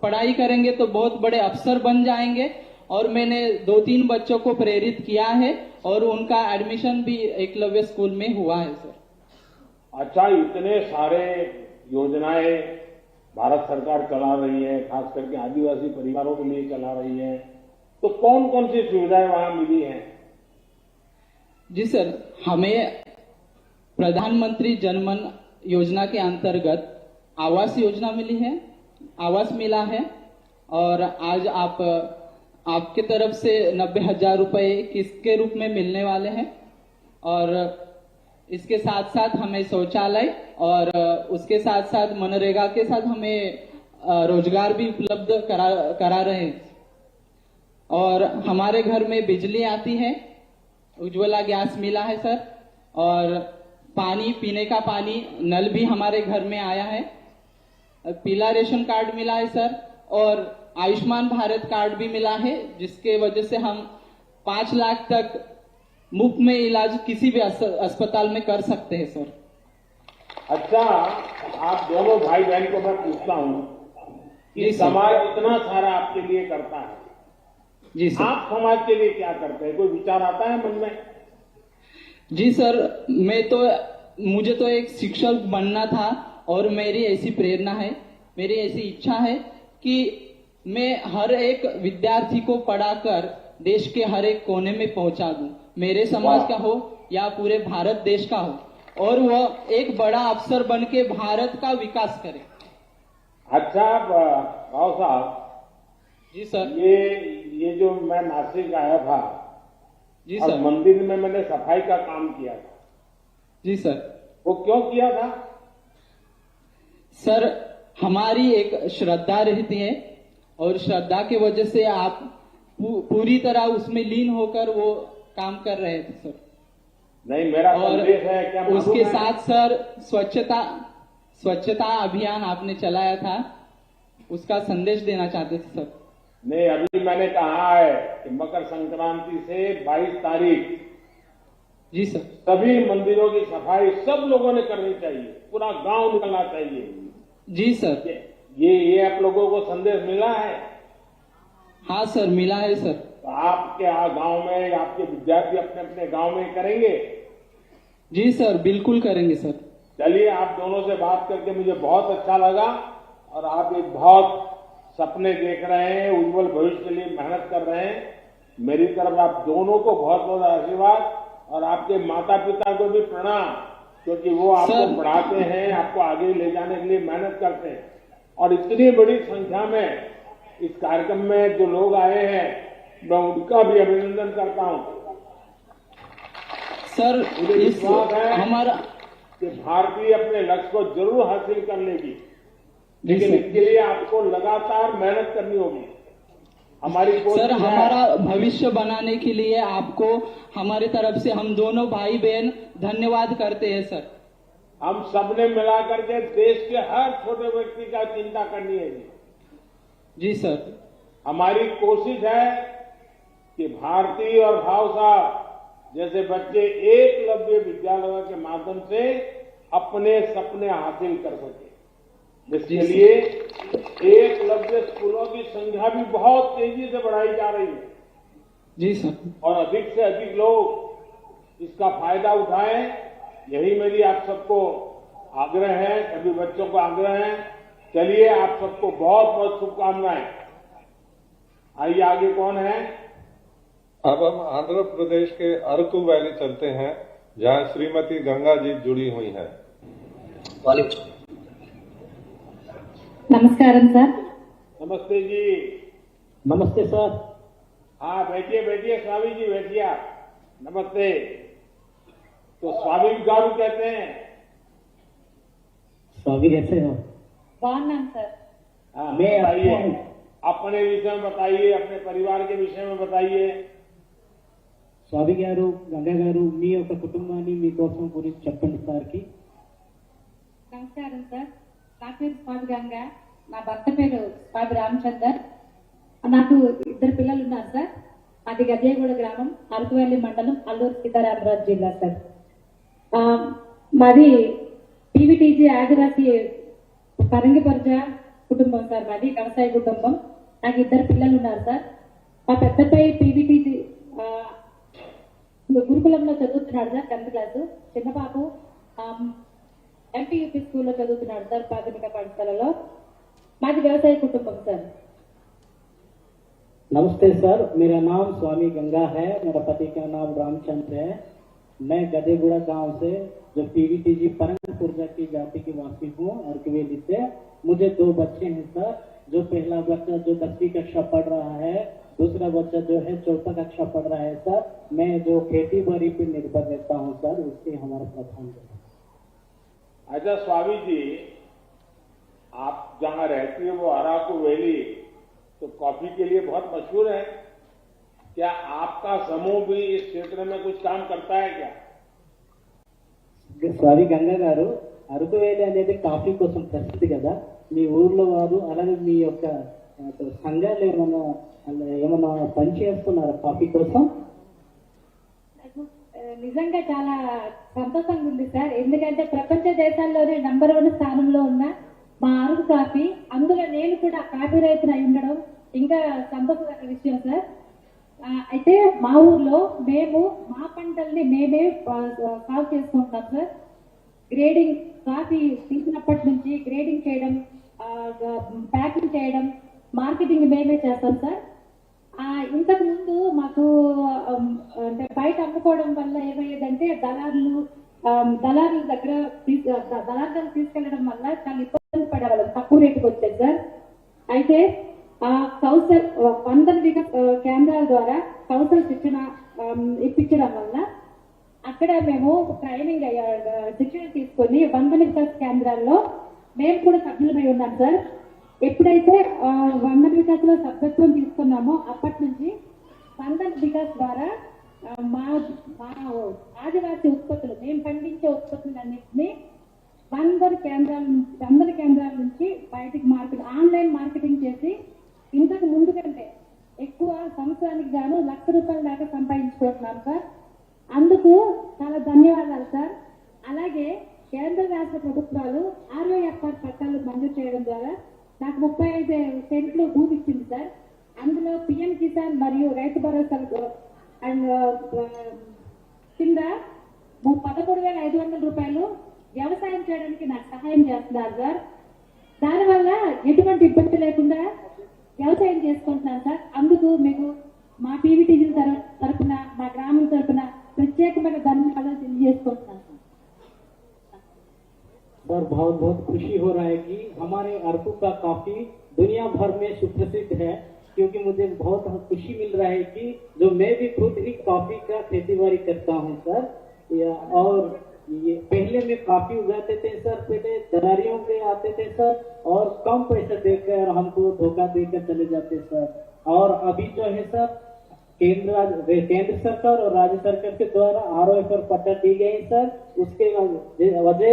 पढ़ाई करेंगे तो बहुत बड़े अफसर बन जाएंगे। और मैंने 2-3 बच्चों को प्रेरित किया है और उनका एडमिशन भी एकलव्य स्कूल में हुआ है सर। अच्छा, इतने सारे योजनाएं भारत सरकार चला रही है, खास करके आदिवासी परिवारों के लिए चला रही है, तो कौन कौन सी सुविधाएं वहां मिली हैं? जी सर, हमें प्रधानमंत्री जनमन योजना के अंतर्गत आवास योजना मिली है, आवास मिला है और आज आपके तरफ से 90,000 रुपए किस्त के रूप में मिलने वाले हैं। और इसके साथ साथ हमें शौचालय और उसके साथ साथ मनरेगा के साथ हमें रोजगार भी उपलब्ध करा रहे हैं। और हमारे घर में बिजली आती है उज्ज्वला गैस मिला है सर, और पानी, पीने का पानी, नल भी हमारे घर में आया है। पीला रेशन कार्ड मिला है सर, और आयुष्मान भारत कार्ड भी मिला है, जिसके वजह से हम 5 लाख तक मुफ्त में इलाज किसी भी अस्पताल में कर सकते हैं सर। अच्छा, आप दोनों भाई बहन को मैं पूछता हूँ कि समाज इतना सारा आपके लिए करता है, जी सर, आप समाज के लिए क्या करते हैं? कोई विचार आता है मन में? जी सर, मुझे तो एक शिक्षक बनना था, और मेरी ऐसी प्रेरणा है, मेरी ऐसी इच्छा है कि मैं हर एक विद्यार्थी को पढ़ाकर देश के हर एक कोने में पहुंचा दूं, मेरे समाज का हो या पूरे भारत देश का हो, और वह एक बड़ा अफसर बन के भारत का विकास करे। अच्छा राव साहब, जी सर। ये जो मैं नासिक आया था, जी और सर, मंदिर में मैंने सफाई का काम किया था। जी सर। वो क्यों किया था? सर, हमारी एक श्रद्धा रहती है, और श्रद्धा की वजह से आप पूरी तरह उसमें लीन होकर वो काम कर रहे थे सर। नहीं, मेरा और संदेश है क्या उसके साथ सर स्वच्छता अभियान आपने चलाया था, उसका संदेश देना चाहते थे सर। नहीं, अभी मैंने कहा है कि मकर संक्रांति से 22 तारीख, जी सर, सभी मंदिरों की सफाई सब लोगों ने करनी चाहिए, पूरा गांव निकलना चाहिए। जी सर। ये आप लोगों को संदेश मिला है? हाँ सर, मिला है सर। तो आपके गांव में आपके विद्यार्थी अपने अपने गांव में करेंगे? जी सर, बिल्कुल करेंगे सर। चलिए, आप दोनों से बात करके मुझे बहुत अच्छा लगा, और आप एक बहुत सपने देख रहे हैं, उज्जवल भविष्य के लिए मेहनत कर रहे हैं। मेरी तरफ आप दोनों को बहुत बहुत आशीर्वाद, और आपके माता पिता को भी प्रणाम, क्योंकि वो आपको पढ़ाते हैं, आपको आगे ले जाने के लिए मेहनत करते हैं। और इतनी बड़ी संख्या में इस कार्यक्रम में जो लोग आए हैं, मैं उनका भी अभिनंदन करता हूं सर। मुझे विश्वास है हमारा कि भारतीय अपने लक्ष्य को जरूर हासिल कर लेगी, लेकिन इसके लिए आपको लगातार मेहनत करनी होगी। हमारी सर, हमारा भविष्य बनाने के लिए आपको हमारी तरफ से हम दोनों भाई बहन धन्यवाद करते हैं सर। हम सबने मिला करके देश के हर छोटे व्यक्ति का चिंता करनी है जी सर। हमारी कोशिश है कि भारती और भाव साहब जैसे बच्चे एकलव्य विद्यालयों के माध्यम से अपने सपने हासिल कर सके। इसके लिए एकलव्य स्कूलों की संख्या भी बहुत तेजी से बढ़ाई जा रही है। जी सर। और अधिक से अधिक लोग इसका फायदा उठाएं, यही मेरी आप सबको आग्रह है, सभी बच्चों को आग्रह है। चलिए, आप सबको बहुत बहुत शुभकामनाएं। आइए, आगे कौन है? अब हम आंध्र प्रदेश के अरकू वैली चलते हैं, जहां श्रीमती गंगा जी जुड़ी हुई हैं। नमस्कारम सर। नमस्ते जी। नमस्ते सर। हाँ, बैठिए बैठिए, स्वामी जी बैठिए आप। नमस्ते। तो स्वामी गारू कहते हैं। स्वामी कैसे हो? कौन नाम सर? हाँ, मैं बताइए, अपने विषय में बताइए, अपने परिवार के विषय में बताइए। స్వామి గారు, గంగా గారు, మీ యొక్క కుటుంబాన్ని మీకోసం గురించి చెప్పండి సార్కి. నమస్కారం సార్, నా పేరు స్వామి గంగా, నా భర్త పేరు స్వామి రామచందర్. నాకు 2 పిల్లలు ఉన్నారు సార్. మాది గద్దేగూడ గ్రామం, అరకువెల్లి మండలం, అల్లూరు సీతారామరాజు జిల్లా సార్. మాది పీవీటీజీ ఆదివాసీ పరంగిపరజ కుటుంబం సార్. మాది వ్యవసాయ కుటుంబం. నాకు 2 పిల్లలు ఉన్నారు సార్. మా పెద్దపై పీవీటీజీ గురుకులంలో చదువుతున్నాడు సార్, 10th క్లాసు. చిన్న బాబు ఎంపీయూపీ స్కూల్లో చదువుతున్నాడు సార్, ప్రాథమిక పాఠశాలలో. మాది వ్యవసాయ కుటుంబం సార్. नमस्ते सर, मेरा नाम स्वामी गंगा है, मेरा पति का नाम रामचंद्र है. मैं गदेगुड़ा गांव से, जो पीवीटीजी परंगपुरजा की जाति की वासी हूँ, अरकवेली से. मुझे 2 बच्चे हैं सर. जो पहला बच्चा जो 10वीं कक्षा पढ़ रहा है, दूसरा बच्चा जो है 4th कक्षा पढ़ रहा है सर. मैं जो खेती बाड़ी पे निर्भर रहता हूँ सर, उससे हमारा प्रधान है. अच्छा स्वामी जी, आप जहाँ रहती है वो अराकू वैली तो कॉफी के लिए बहुत मशहूर है। क्या आपका समूह भी इस क्षेत्र में कुछ काम करता है क्या? స్వామి గంగా గారు, అరకు వేలి అనేది కాఫీ కోసం ప్రసిద్ధి కదా. మీ ఊర్లో వారు అలాగే మీ యొక్క సంఘాలు ఏమన్నా పని చేస్తున్నారు కాఫీ కోసం? నిజంగా చాలా సంతోషంగా ఉంది సార్. ఎందుకంటే ప్రపంచ దేశాల్లోనే నంబర్ 1 స్థానంలో ఉన్న మా అరకు కాఫీ, అందులో నేను కూడా కాఫీ రైతును అయి ఉండడం ఇంకా సంతోషకర విషయం సార్. అయితే మా ఊర్లో మేము మా పంటల్ని మేమే సాగు చేసుకుంటాం సార్. గ్రేడింగ్ కాఫీ తీసినప్పటి నుంచి గ్రేడింగ్ చేయడం, ప్యాకింగ్ చేయడం, మార్కెటింగ్ మేమే చేస్తాం సార్. ఇంతకు ముందు మాకు అంటే బయట అమ్ముకోవడం వల్ల ఏమయ్యేదంటే దళారుల దగ్గర దళారులను తీసుకెళ్లడం వల్ల చాలా ఇబ్బంది పడేవాళ్ళం, తక్కువ రేటుకి వచ్చేది సార్. అయితే కౌశల్ వందన వికాస్ కేంద్రాల ద్వారా కౌశల్ శిక్షణ ఇప్పించడం వల్ల అక్కడ మేము ట్రైనింగ్ శిక్షణ తీసుకొని వందన వికాస్ కేంద్రాల్లో మేము కూడా సభ్యులమై ఉన్నాం సార్. ఎప్పుడైతే వందన వికాస్ లో సభ్యత్వం తీసుకున్నామో అప్పటి నుంచి వందన వికాస్ ద్వారా మా ఆదివాసీ ఉత్పత్తులు, మేము పండించే ఉత్పత్తులన్నింటినీ వందన కేంద్రాల నుంచి బయటికి ఆన్లైన్ మార్కెటింగ్ చేసి ఇంతకు ముందు కంటే ఎక్కువ సంవత్సరానికి గాను ₹1,00,000 దాకా సంపాదించుకుంటున్నాం సార్. అందుకు చాలా ధన్యవాదాలు సార్. అలాగే కేంద్ర రాష్ట్ర ప్రభుత్వాలు ROFR పట్టాలు మంజూరు చేయడం ద్వారా నాకు 35 సెంట్లు భూమి ఇచ్చింది సార్. అందులో PM కిసాన్ మరియు రైతు భరోసా అండ్ కింద ₹13,500 వ్యవసాయం చేయడానికి నాకు సహాయం చేస్తున్నారు సార్. దానివల్ల ఎటువంటి ఇబ్బంది లేకుండా వ్యవసాయం చేసుకుంటున్నాను సార్. అందుకు మీకు మా PVTG తరఫున, మా గ్రామం తరఫున ప్రత్యేకమైన ధన్యవాదాలు తెలియజేసుకుంటున్నాను सर. बहुत बहुत खुशी हो रहा है कि हमारे अरकू का काफी दुनिया भर में सुप्रसिद्ध है, क्योंकि मुझे बहुत खुशी मिल रहा है कि जो मैं भी खुद ही कॉफी का खेती बाड़ी करता हूँ सर. और ये पहले में काफी उगाते थे सर, पहले दलारियों के आते थे सर और कम पैसा देकर हमको धोखा देकर चले जाते सर. और अभी जो है सर केंद्र सरकार और राज्य सरकार के द्वारा ROFR पट्टा दी गई सर. उसके वजह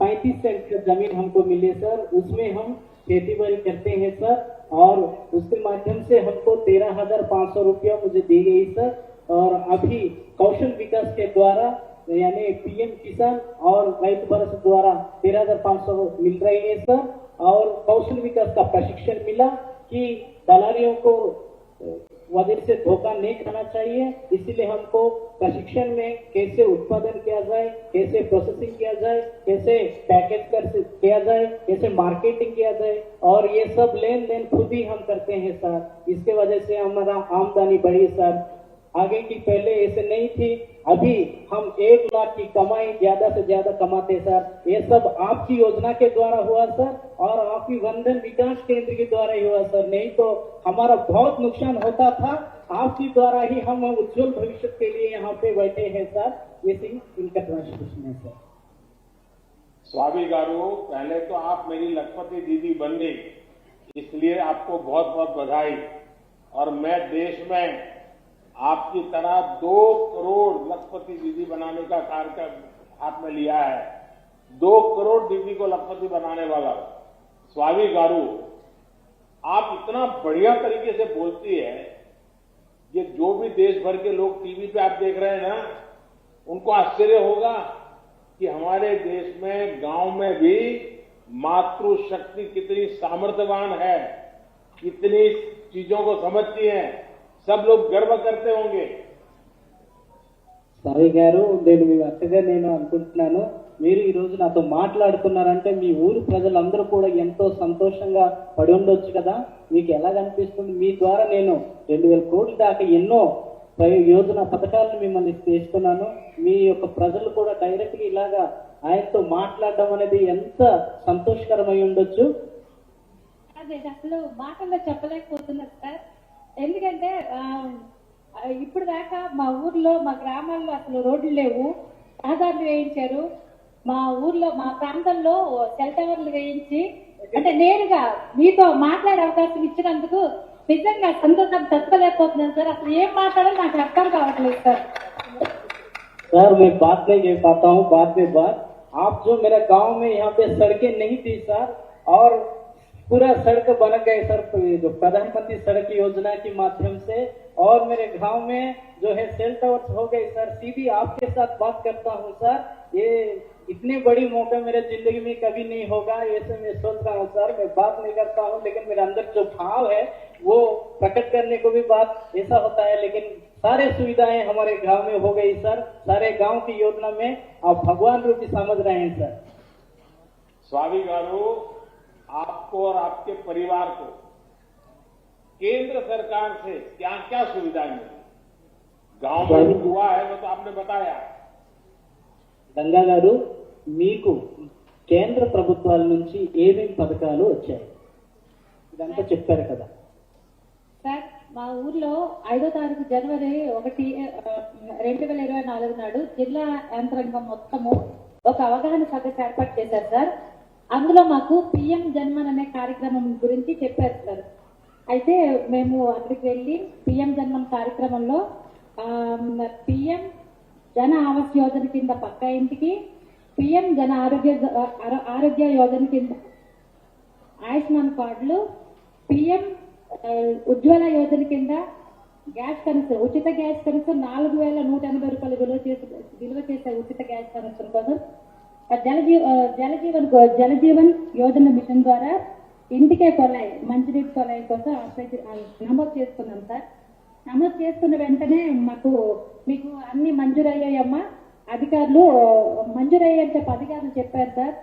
35 सेंट जमीन हमको मिली सर. उसमें हम खेती बाड़ी करते हैं सर और उसके माध्यम से हमको 13,500 रुपया मुझे दी गई सर. और अभी कौशल विकास के द्वारा यानी PM किसान और రైతు భరోసా द्वारा 13,500 मिल रही है सर. और कौशल विकास का प्रशिक्षण मिला कि दलारियों को वजह से धोखा नहीं खाना चाहिए, इसलिए हमको प्रशिक्षण में कैसे उत्पादन किया जाए, कैसे प्रोसेसिंग किया जाए, कैसे पैकेज किया जाए, कैसे मार्केटिंग किया जाए, और ये सब लेन देन खुद ही हम करते हैं सर. इसके वजह से हमारा आमदनी बढ़ी सर. आगे की पहले ऐसे नहीं थी. अभी हम 1 लाख की कमाई ज्यादा से ज्यादा कमाते सर. ये सब आपकी योजना के द्वारा हुआ सर और आपकी वंदन विकास केंद्र के द्वारा ही हुआ सर. नहीं तो हमारा बहुत नुकसान होता था. आपकी द्वारा ही हम उज्जवल भविष्य के लिए यहाँ पे बैठे हैं सर. ये इनका ट्रांसलेशन है सर. स्वामी गारू, पहले तो आप मेरी लखपति दीदी बन गई, इसलिए आपको बहुत बहुत बधाई. और मैं देश में आपकी तरह 2 करोड़ लखपति दीदी बनाने का कार्यक्रम हाथ में लिया है. 2 करोड़ दीदी को लखपति बनाने वाला स्वामी गारू, आप इतना बढ़िया तरीके से बोलती है, ये जो भी देश भर के लोग टीवी पे आप देख रहे हैं ना, उनको आश्चर्य होगा कि हमारे देश में गांव में भी मातृशक्ति कितनी सामर्थ्यवान है, कितनी चीजों को समझती है. सब लोग गर्व करते होंगे. సాయి గారు, నేను అనుకుంటున్నాను మీరు ఈ రోజు నాతో మాట్లాడుతున్నారంటే మీ ఊరు ప్రజలందరూ కూడా ఎంతో సంతోషంగా పడి ఉండొచ్చు కదా. మీకు ఎలా అనిపిస్తుంది? మీ ద్వారా నేను 2,000 కోట్ల దాకా ఎన్నో యోజన పథకాలను మిమ్మల్ని తీసుకున్నాను. మీ యొక్క ప్రజలు కూడా డైరెక్ట్ గా ఇలాగా ఆయనతో మాట్లాడడం అనేది ఎంత సంతోషకరమై ఉండొచ్చు. అదే అసలు మాటల్లో చెప్పలేకపోతున్నారు సార్. ఎందుకంటే ఇప్పుడు దాకా మా ఊర్లో, మా గ్రామాల్లో అసలు రోడ్లు లేవు, రహదారులు వేయించారు. మా ఊర్లో, మా ప్రాంతంలో సెల్ టవర్లు వేయించి, అంటే నేరుగా మీతో మాట్లాడే అవకాశం ఇచ్చినందుకు నిజంగా సంతోషం తట్టుకోలేకపోతున్నాను సార్. అసలు ఏం మాట్లాడాలో నాకు అర్థం కావట్లేదు సార్. सर मैं बात नहीं कह पाता हूँ, बात में बात। आप जो मेरा गांव में यहाँ पे सड़कें नहीं थी सर, और पूरा सड़क बन गए सर जो प्रधानमंत्री सड़क योजना के माध्यम से, और मेरे गांव में जो है सेल टावर्स हो गए सर। सीधी आपके साथ बात करता हूँ सर, ये इतनी बड़ी मौका मेरे जिंदगी में कभी नहीं होगा, ऐसे मैं सोच रहा हूँ सर। मैं बात नहीं करता हूँ, लेकिन मेरे अंदर जो भाव है वो प्रकट करने को भी बात ऐसा होता है। लेकिन सारे सुविधाएं हमारे गांव में हो गई सर, सारे गांव की योजना में आप भगवान रूपी समझ रहे हैं सर। स्वामी गारू, आपको और आपके परिवार को केंद्र सरकार से क्या क्या सुविधाएं मिली? गांव में जो हुआ है वो तो आपने बताया। గంగా గారు, మీకు కేంద్ర ప్రభుత్వాల నుంచి ఏమేమి పథకాలు వచ్చాయి ఇదంతా చెప్పారు కదా సార్. మా ఊర్లో 5వ తారీఖు జనవరి 1, 2024 నాడు జిల్లా యంత్రాంగం మొత్తము ఒక అవగాహన సభ ఏర్పాటు చేశారు సార్. అందులో మాకు పిఎం జన్మన్ అనే కార్యక్రమం గురించి చెప్పారు సార్. అయితే మేము అక్కడికి వెళ్ళి పిఎం జన్మన్ కార్యక్రమంలో పిఎం జన ఆవాస్ యోజన కింద పక్కా ఇంటికి, పిఎం జన ఆరోగ్య యోజన కింద ఆయుష్మాన్ కార్డులు, పిఎం ఉజ్వల యోజన కింద గ్యాస్ కనెక్షన్, ఉచిత గ్యాస్ కనెక్షన్ 4,180 రూపాయలు విలువ చేసే ఉచిత గ్యాస్ కనెక్షన్ కోసం, జలజీవన్ యోజన మిషన్ ద్వారా ఇంటికే కొలాయి, మంచినీటి కొలాయి కోసం నమోదు చేసుకున్నాం సార్. నమోదు చేసుకున్న వెంటనే మీకు అన్ని మంజూరయ్యాయమ్మా, అధికారులు మంజూరయ్యని చెప్పి అధికారులు చెప్పారు సార్.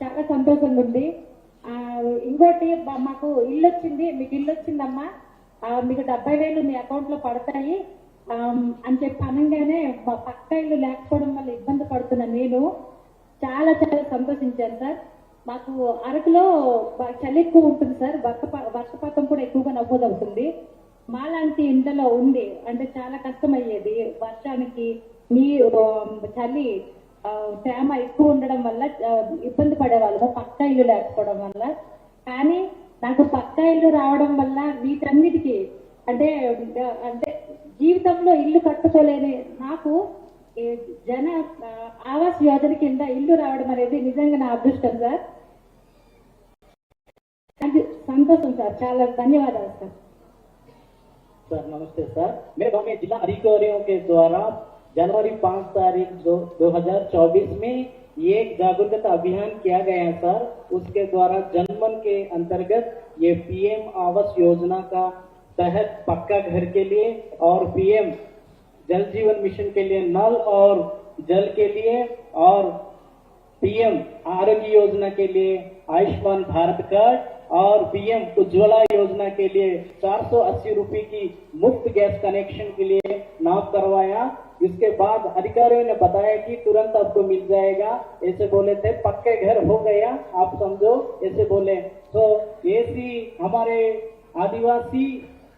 చాలా సంతోషంగా ఉంది. ఇంకోటి మాకు ఇల్లు వచ్చింది, మీకు ఇల్లు వచ్చిందమ్మా, మీకు 70,000 మీ అకౌంట్ లో పడతాయి అని చెప్పి అనగానే మా పక్క ఇల్లు లేకపోవడం వల్ల ఇబ్బంది పడుతున్నా నేను చాలా చాలా సంతోషించాను సార్. మాకు అరకులో చలి ఎక్కువ ఉంటుంది సార్, వర్షపాతం కూడా ఎక్కువగా నమోదవుతుంది. మాలాంటి ఇంట్లో ఉండి అంటే చాలా కష్టమయ్యేది, వర్షానికి చలి తేమ ఎక్కువ ఉండడం వల్ల ఇబ్బంది పడేవాళ్ళము పక్కా ఇల్లు లేకపోవడం వల్ల. కానీ నాకు పక్కా ఇల్లు రావడం వల్ల వీటన్నిటికీ అంటే జీవితంలో ఇల్లు కట్టుకోలేని నాకు జన ఆవాస్ యోజన కింద ఇల్లు రావడం అనేది నిజంగా నా అదృష్టం సార్. సంతోషం సార్, చాలా ధన్యవాదాలు సార్. सर नमस्ते सर, मेरे गांव में जिला अधिकारियों के द्वारा जनवरी 5 तारीख 2024 में एक जागरूकता अभियान किया गया है सर। उसके द्वारा जनमन के अंतर्गत ये पीएम आवास योजना का तहत पक्का घर के लिए और पीएम जल जीवन मिशन के लिए नल और जल के लिए और पीएम आरोग्य योजना के लिए आयुष्मान भारत कार्ड और पीएम उज्ज्वला योजना के लिए 480 रुपए की मुफ्त गैस कनेक्शन के लिए नाम करवाया। इसके बाद अधिकारियों ने बताया कि तुरंत आपको मिल जाएगा, ऐसे बोले थे। पक्के घर हो गया आप समझो, ऐसे बोले। तो ऐसी हमारे आदिवासी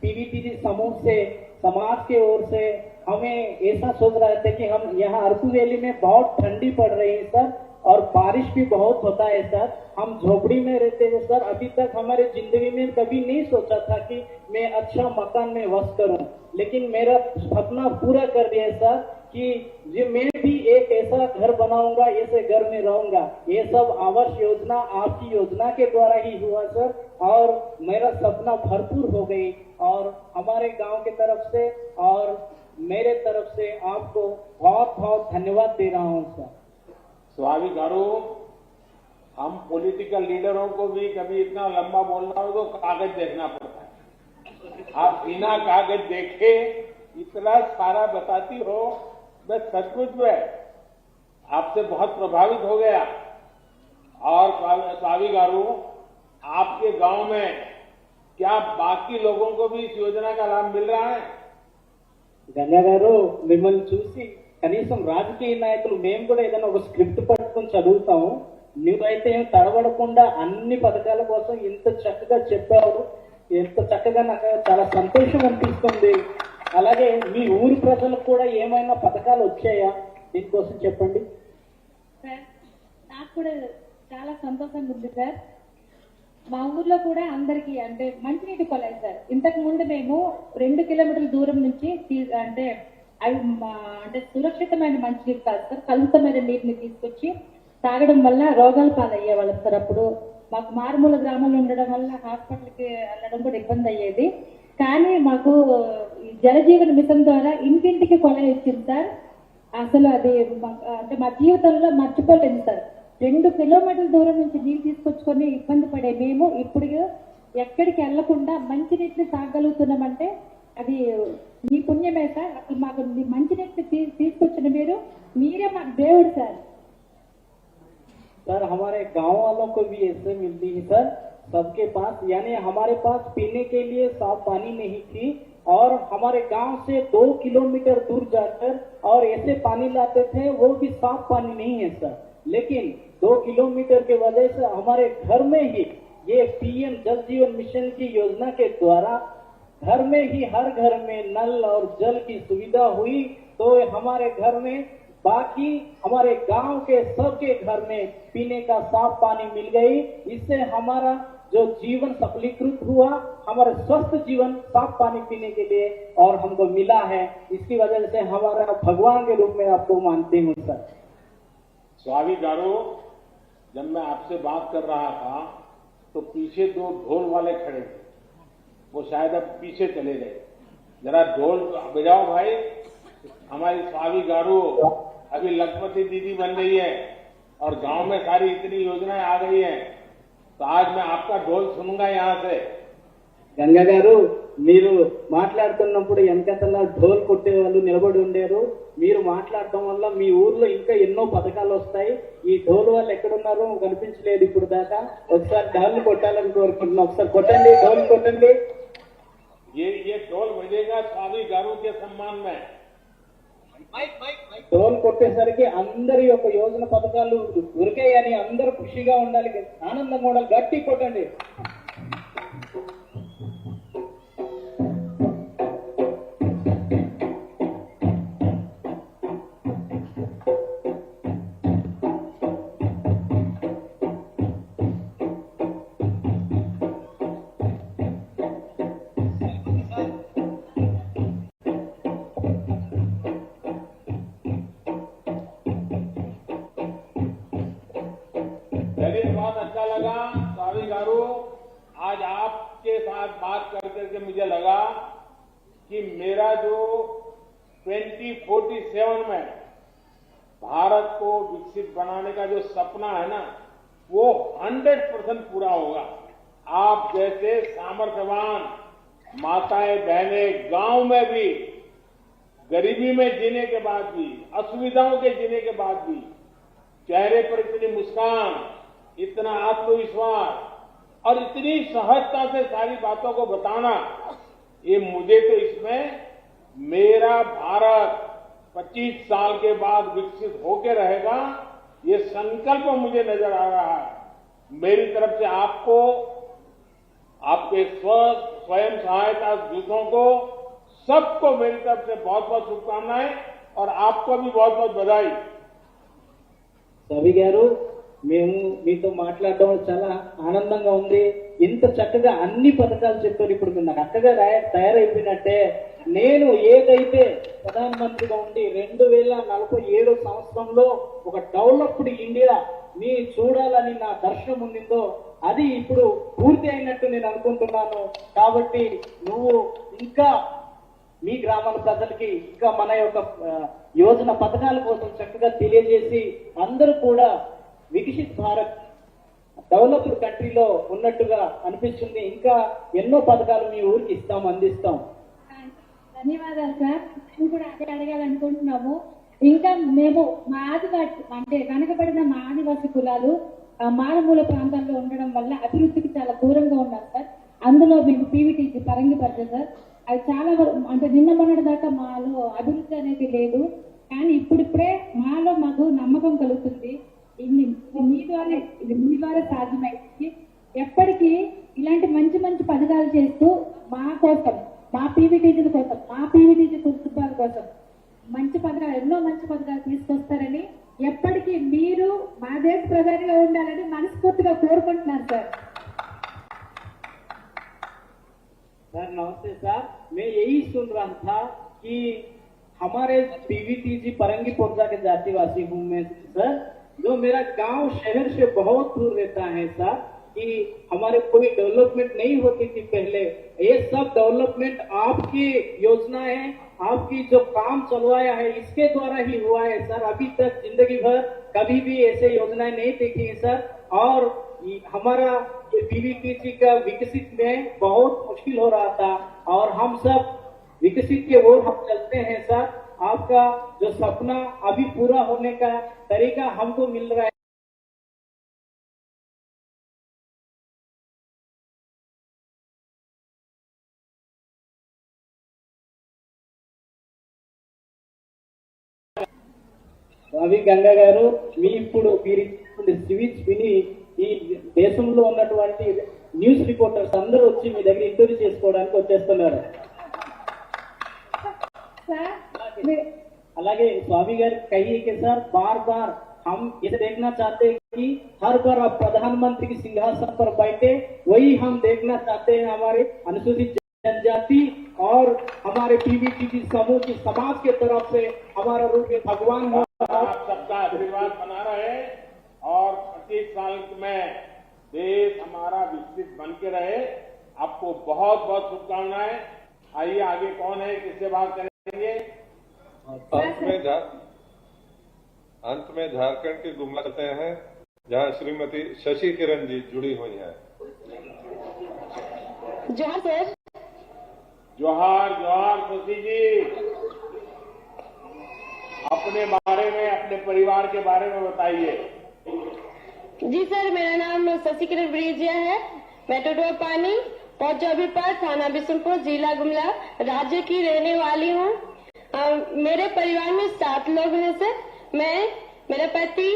पीडीटीजी समूह से समाज के ओर से हमें ऐसा सोच रहे थे कि हम यहाँ अरकू वैली में बहुत ठंडी पड़ रही है सर, और बारिश भी बहुत होता है सर। हम झोपड़ी में रहते हैं सर। अभी तक हमारे जिंदगी में कभी नहीं सोचा था कि मैं अच्छा मकान में वास करूं, लेकिन मेरा सपना पूरा कर दिया सर कि ये मैं भी एक ऐसा घर बनाऊंगा, ऐसे घर में रहूंगा। ये सब आवास योजना आपकी योजना के द्वारा ही हुआ सर, और मेरा सपना भरपूर हो गई। और हमारे गांव की तरफ से और मेरे तरफ से आपको बहुत बहुत धन्यवाद दे रहा हूं सर। स्वामी गारू, हम पॉलिटिकल लीडरों को भी कभी इतना लंबा बोलना हो तो कागज देखना पड़ता है। आप बिना कागज देखे इतना सारा बताती हो, मैं सचमुच में आपसे बहुत प्रभावित हो गया। और स्वामी गारू, आपके गांव में क्या बाकी लोगों को भी इस योजना का लाभ मिल रहा है? గంగా గారు, మిమ్మల్ని చూసి కనీసం రాజకీయ నాయకులు మేము కూడా ఏదైనా ఒక స్క్రిప్ట్ పట్టుకొని చదువుతాము. నువ్వైతే తడబడకుండా అన్ని పథకాల కోసం ఇంత చక్కగా చెప్పావు, ఎంత చక్కగా నాకు చాలా సంతోషం అనిపిస్తుంది. అలాగే మీ ఊరి ప్రజలకు కూడా ఏమైనా పథకాలు వచ్చాయా దీనికోసం చెప్పండి సార్. నాకు కూడా చాలా సంతోషంగా ఉంది సార్. మా ఊర్లో కూడా అందరికి అంటే మంచినీటి కొలాయి సార్. ఇంతకు ముందు మేము 2 కిలోమీటర్ల దూరం నుంచి అంటే అవి అంటే సురక్షితమైన మంచినీరు కాదు సార్, కలుషితమైన నీటిని తీసుకొచ్చి తాగడం వల్ల రోగాల పాలయ్యేవాళ్ళం సార్. అప్పుడు మాకు మారుమూల గ్రామంలో ఉండడం వల్ల హాస్పిటల్కి వెళ్ళడం కూడా ఇబ్బంది అయ్యేది. కానీ మాకు జలజీవన్ మిషన్ ద్వారా ఇంటింటికి కొలాయి వచ్చింది సార్. అసలు అది అంటే మా జీవితంలో మర్చిపోలేదు సార్. 2 కిలోమీటర్ల దూరం నుంచి నీళ్ళు తీసుకొచ్చుకొని ఇబ్బంది పడే మేము ఇప్పుడు ఎక్కడికి వెళ్లకుండా మంచినీటిని తాగలుగుతున్నామంటే అది మీ పుణ్యమే సార్. అసలు మాకు మంచినీటిని తీసుకొచ్చిన మీరే మాకు దేవుడు సార్. सर हमारे गांव वालों को भी ऐसे मिलती है सर सबके पास, यानी हमारे पास पीने के लिए साफ पानी नहीं थी और हमारे गांव से 2 किलोमीटर दूर जाकर और ऐसे पानी लाते थे, वो भी साफ पानी नहीं है सर। लेकिन 2 किलोमीटर के वजह से हमारे घर में ही ये पीएम जल जीवन मिशन की योजना के द्वारा घर में ही हर घर में नल और जल की सुविधा हुई, तो हमारे घर में बाकी हमारे गांव के सबके घर में पीने का साफ पानी मिल गई। इससे हमारा जो जीवन सफलीकृत हुआ, हमारे स्वस्थ जीवन साफ पानी पीने के लिए और हमको मिला है। इसकी वजह से हमारा भगवान के रूप में आपको मानते हूँ सर। स्वामी गारो, जब मैं आपसे बात कर रहा था तो पीछे 2 ढोल वाले खड़े थे, वो शायद अब पीछे चले गए। जरा ढोल बजाओ भाई। हमारी स्वामी गारो अभी लखपति दीदी बन रही है और गांव में सारी इतनी योजनाएं आ गई हैं, तो आज मैं आपका ढोल सुनूंगा यहाँ से। గంగా గారు, మీరు మాట్లాడుతున్నప్పుడు వెనకతల ఢోల్ కొట్టే వాళ్ళు నిలబడి ఉండేరు. మీరు మాట్లాడటం వల్ల మీ ఊర్లో ఇంకా ఎన్నో పథకాలు వస్తాయి. ఈ ఢోల్ వాళ్ళు ఎక్కడున్నారో కనిపించలేదు ఇప్పుడు దాకా. ఒకసారి ఢోల్ కొట్టాలని కోరుకుంటున్నాం. ఒకసారి కొట్టండి, ఢోల్ కొట్టండి. ये ढोल बजेगा स्वामी गारू के सम्मान में। ఢోల్ కొట్టేసరికి అందరి యొక్క యోజన పథకాలు ఉరికాయని అందరూ ఖుషిగా ఉండాలి, ఆనందంగా ఉండాలి. గట్టి కొట్టండి. चलिए, बहुत अच्छा लगा स्वामी गारू। आज आपके साथ बात करके मुझे लगा कि मेरा जो 2047 में भारत को विकसित बनाने का जो सपना है ना, वो 100% पूरा होगा। आप जैसे सामर्थ्यवान माताएं बहनें गांव में भी गरीबी में जीने के बाद भी, असुविधाओं के जीने के बाद भी चेहरे पर इतनी मुस्कान, इतना आत्मविश्वास और इतनी सहजता से सारी बातों को बताना, ये मुझे तो इसमें मेरा भारत 25 साल के बाद विकसित होकर रहेगा, ये संकल्प मुझे नजर आ रहा है। मेरी तरफ से आपको, आपके स्वयं सहायता जूथों को, सबको मेरी तरफ से बहुत बहुत शुभकामनाएं और आपको भी बहुत बहुत बधाई। రవి గారు, మేము మీతో మాట్లాడడం చాలా ఆనందంగా ఉంది. ఇంత చక్కగా అన్ని పథకాలు చెప్పారు. ఇప్పుడు నాకు అక్కగా తయారైపోయినట్టే. నేను ఏదైతే ప్రధానమంత్రిగా ఉండి 2047 సంవత్సరంలో ఒక డెవలప్డ్ ఇండియా ని చూడాలని నా దర్శనం ఉండిందో అది ఇప్పుడు పూర్తి అయినట్టు నేను అనుకుంటున్నాను. కాబట్టి నువ్వు ఇంకా మీ గ్రామాల ప్రజలకి ఇంకా మన యొక్క యోజన పథకాల కోసం చక్కగా తెలియజేసి అందరూ కూడా వికసిత్ భారత్ డెవలప్డ్ కంట్రీలో ఉన్నట్టుగా అనిపిస్తుంది. ఇంకా ఎన్నో పథకాలు మీ ఊరికి ఇస్తాం, అందిస్తాం. ధన్యవాదాలు సార్. మేము కూడా అదే అడగాలనుకుంటున్నాము. ఇంకా మేము మా ఆదివాసి అంటే వెనకబడిన మా ఆదివాసి కులాలు మారుమూల ప్రాంతాల్లో ఉండడం వల్ల అభివృద్ధికి చాలా దూరంగా ఉన్నారు సార్. అందులో మేము పీవీటీసీ పరంగిపరిచాం సార్. అది చాలా అంటే నిన్న మొన్నటి దాకా మాలో అభివృద్ధి అనేది లేదు. కానీ ఇప్పుడిప్పుడే మాకు నమ్మకం కలుగుతుంది. మీ ద్వారా సాధ్యమైంది. ఎప్పటికీ ఇలాంటి మంచి మంచి పథకాలు చేస్తూ మా కోసం, మా పీవీటీసీల కోసం, మా పీవీటీసీ కుటుంబాల కోసం మంచి పథకాలు, ఎన్నో మంచి పథకాలు తీసుకొస్తారని, ఎప్పటికీ మీరు మా దేశ ప్రధానిగా ఉండాలని మనస్ఫూర్తిగా కోరుకుంటున్నాను సార్. सर नमस्ते सर, मैं यही सुन रहा था कि हमारे पीवीटीजी परंगी पोर्जा के जातिवासी हूँ मैं सर, जो मेरा गांव शहर से बहुत दूर रहता है सर, कि हमारे कोई डेवलपमेंट नहीं होती थी पहले। ये सब डेवलपमेंट आपकी योजना है, आपकी जो काम चलवाया है इसके द्वारा ही हुआ है सर। अभी तक जिंदगी भर कभी भी ऐसे योजनाएं नहीं देखी है सर। और हमारा पीवीटीजी का विकसित में बहुत मुश्किल हो रहा था और हम सब विकसित के ओर हम चलते हैं सर। आपका जो सपना अभी पूरा होने का तरीका हमको मिल रहा है। రవి గంగా గారు, మీ ఇప్పుడు మీరు స్పీచ్ విని ఈ దేశంలో ఉన్నటువంటి న్యూస్ రిపోర్టర్స్ అందరూ వచ్చి మీ దగ్గర ఇంటర్వ్యూ చేసుకోవడానికి వచ్చేస్తున్నారు। అలాగే स्वामी గారు कहिए कि सर बार बार हम ये देखना चाहते हैं कि हर बार आप प्रधानमंत्री की सिंहासन पर बैठे, वही हम देखना चाहते हैं। हमारे अनुसूचित जनजाति और हमारे पीवीटीजी समूह की समाज के तरफ से हमारा रूप में भगवान हो। आप सबका आशीर्वाद बना रहे और 25 साल में देश हमारा विकसित बन के रहे। आपको बहुत बहुत शुभकामनाएं। आइए आगे कौन है, किससे बात करेंगे? अंत में झारखंड की गुमला करते हैं, जहां श्रीमती शशि किरण जी जुड़ी हुई हैं। जोहार सर। जोहार जोहार शशि जी, अपने बारे में, अपने परिवार के बारे में बताइए। जी सर, मेरा नाम शशि किरण ब्रिजिया है। मैं टोटवा पानी पोस्ट जबीपुर, थाना बिशुनपुर, जिला गुमला, राज्य की रहने वाली हूँ। मेरे परिवार में 7 लोग हैं सर। मैं, मेरे पति,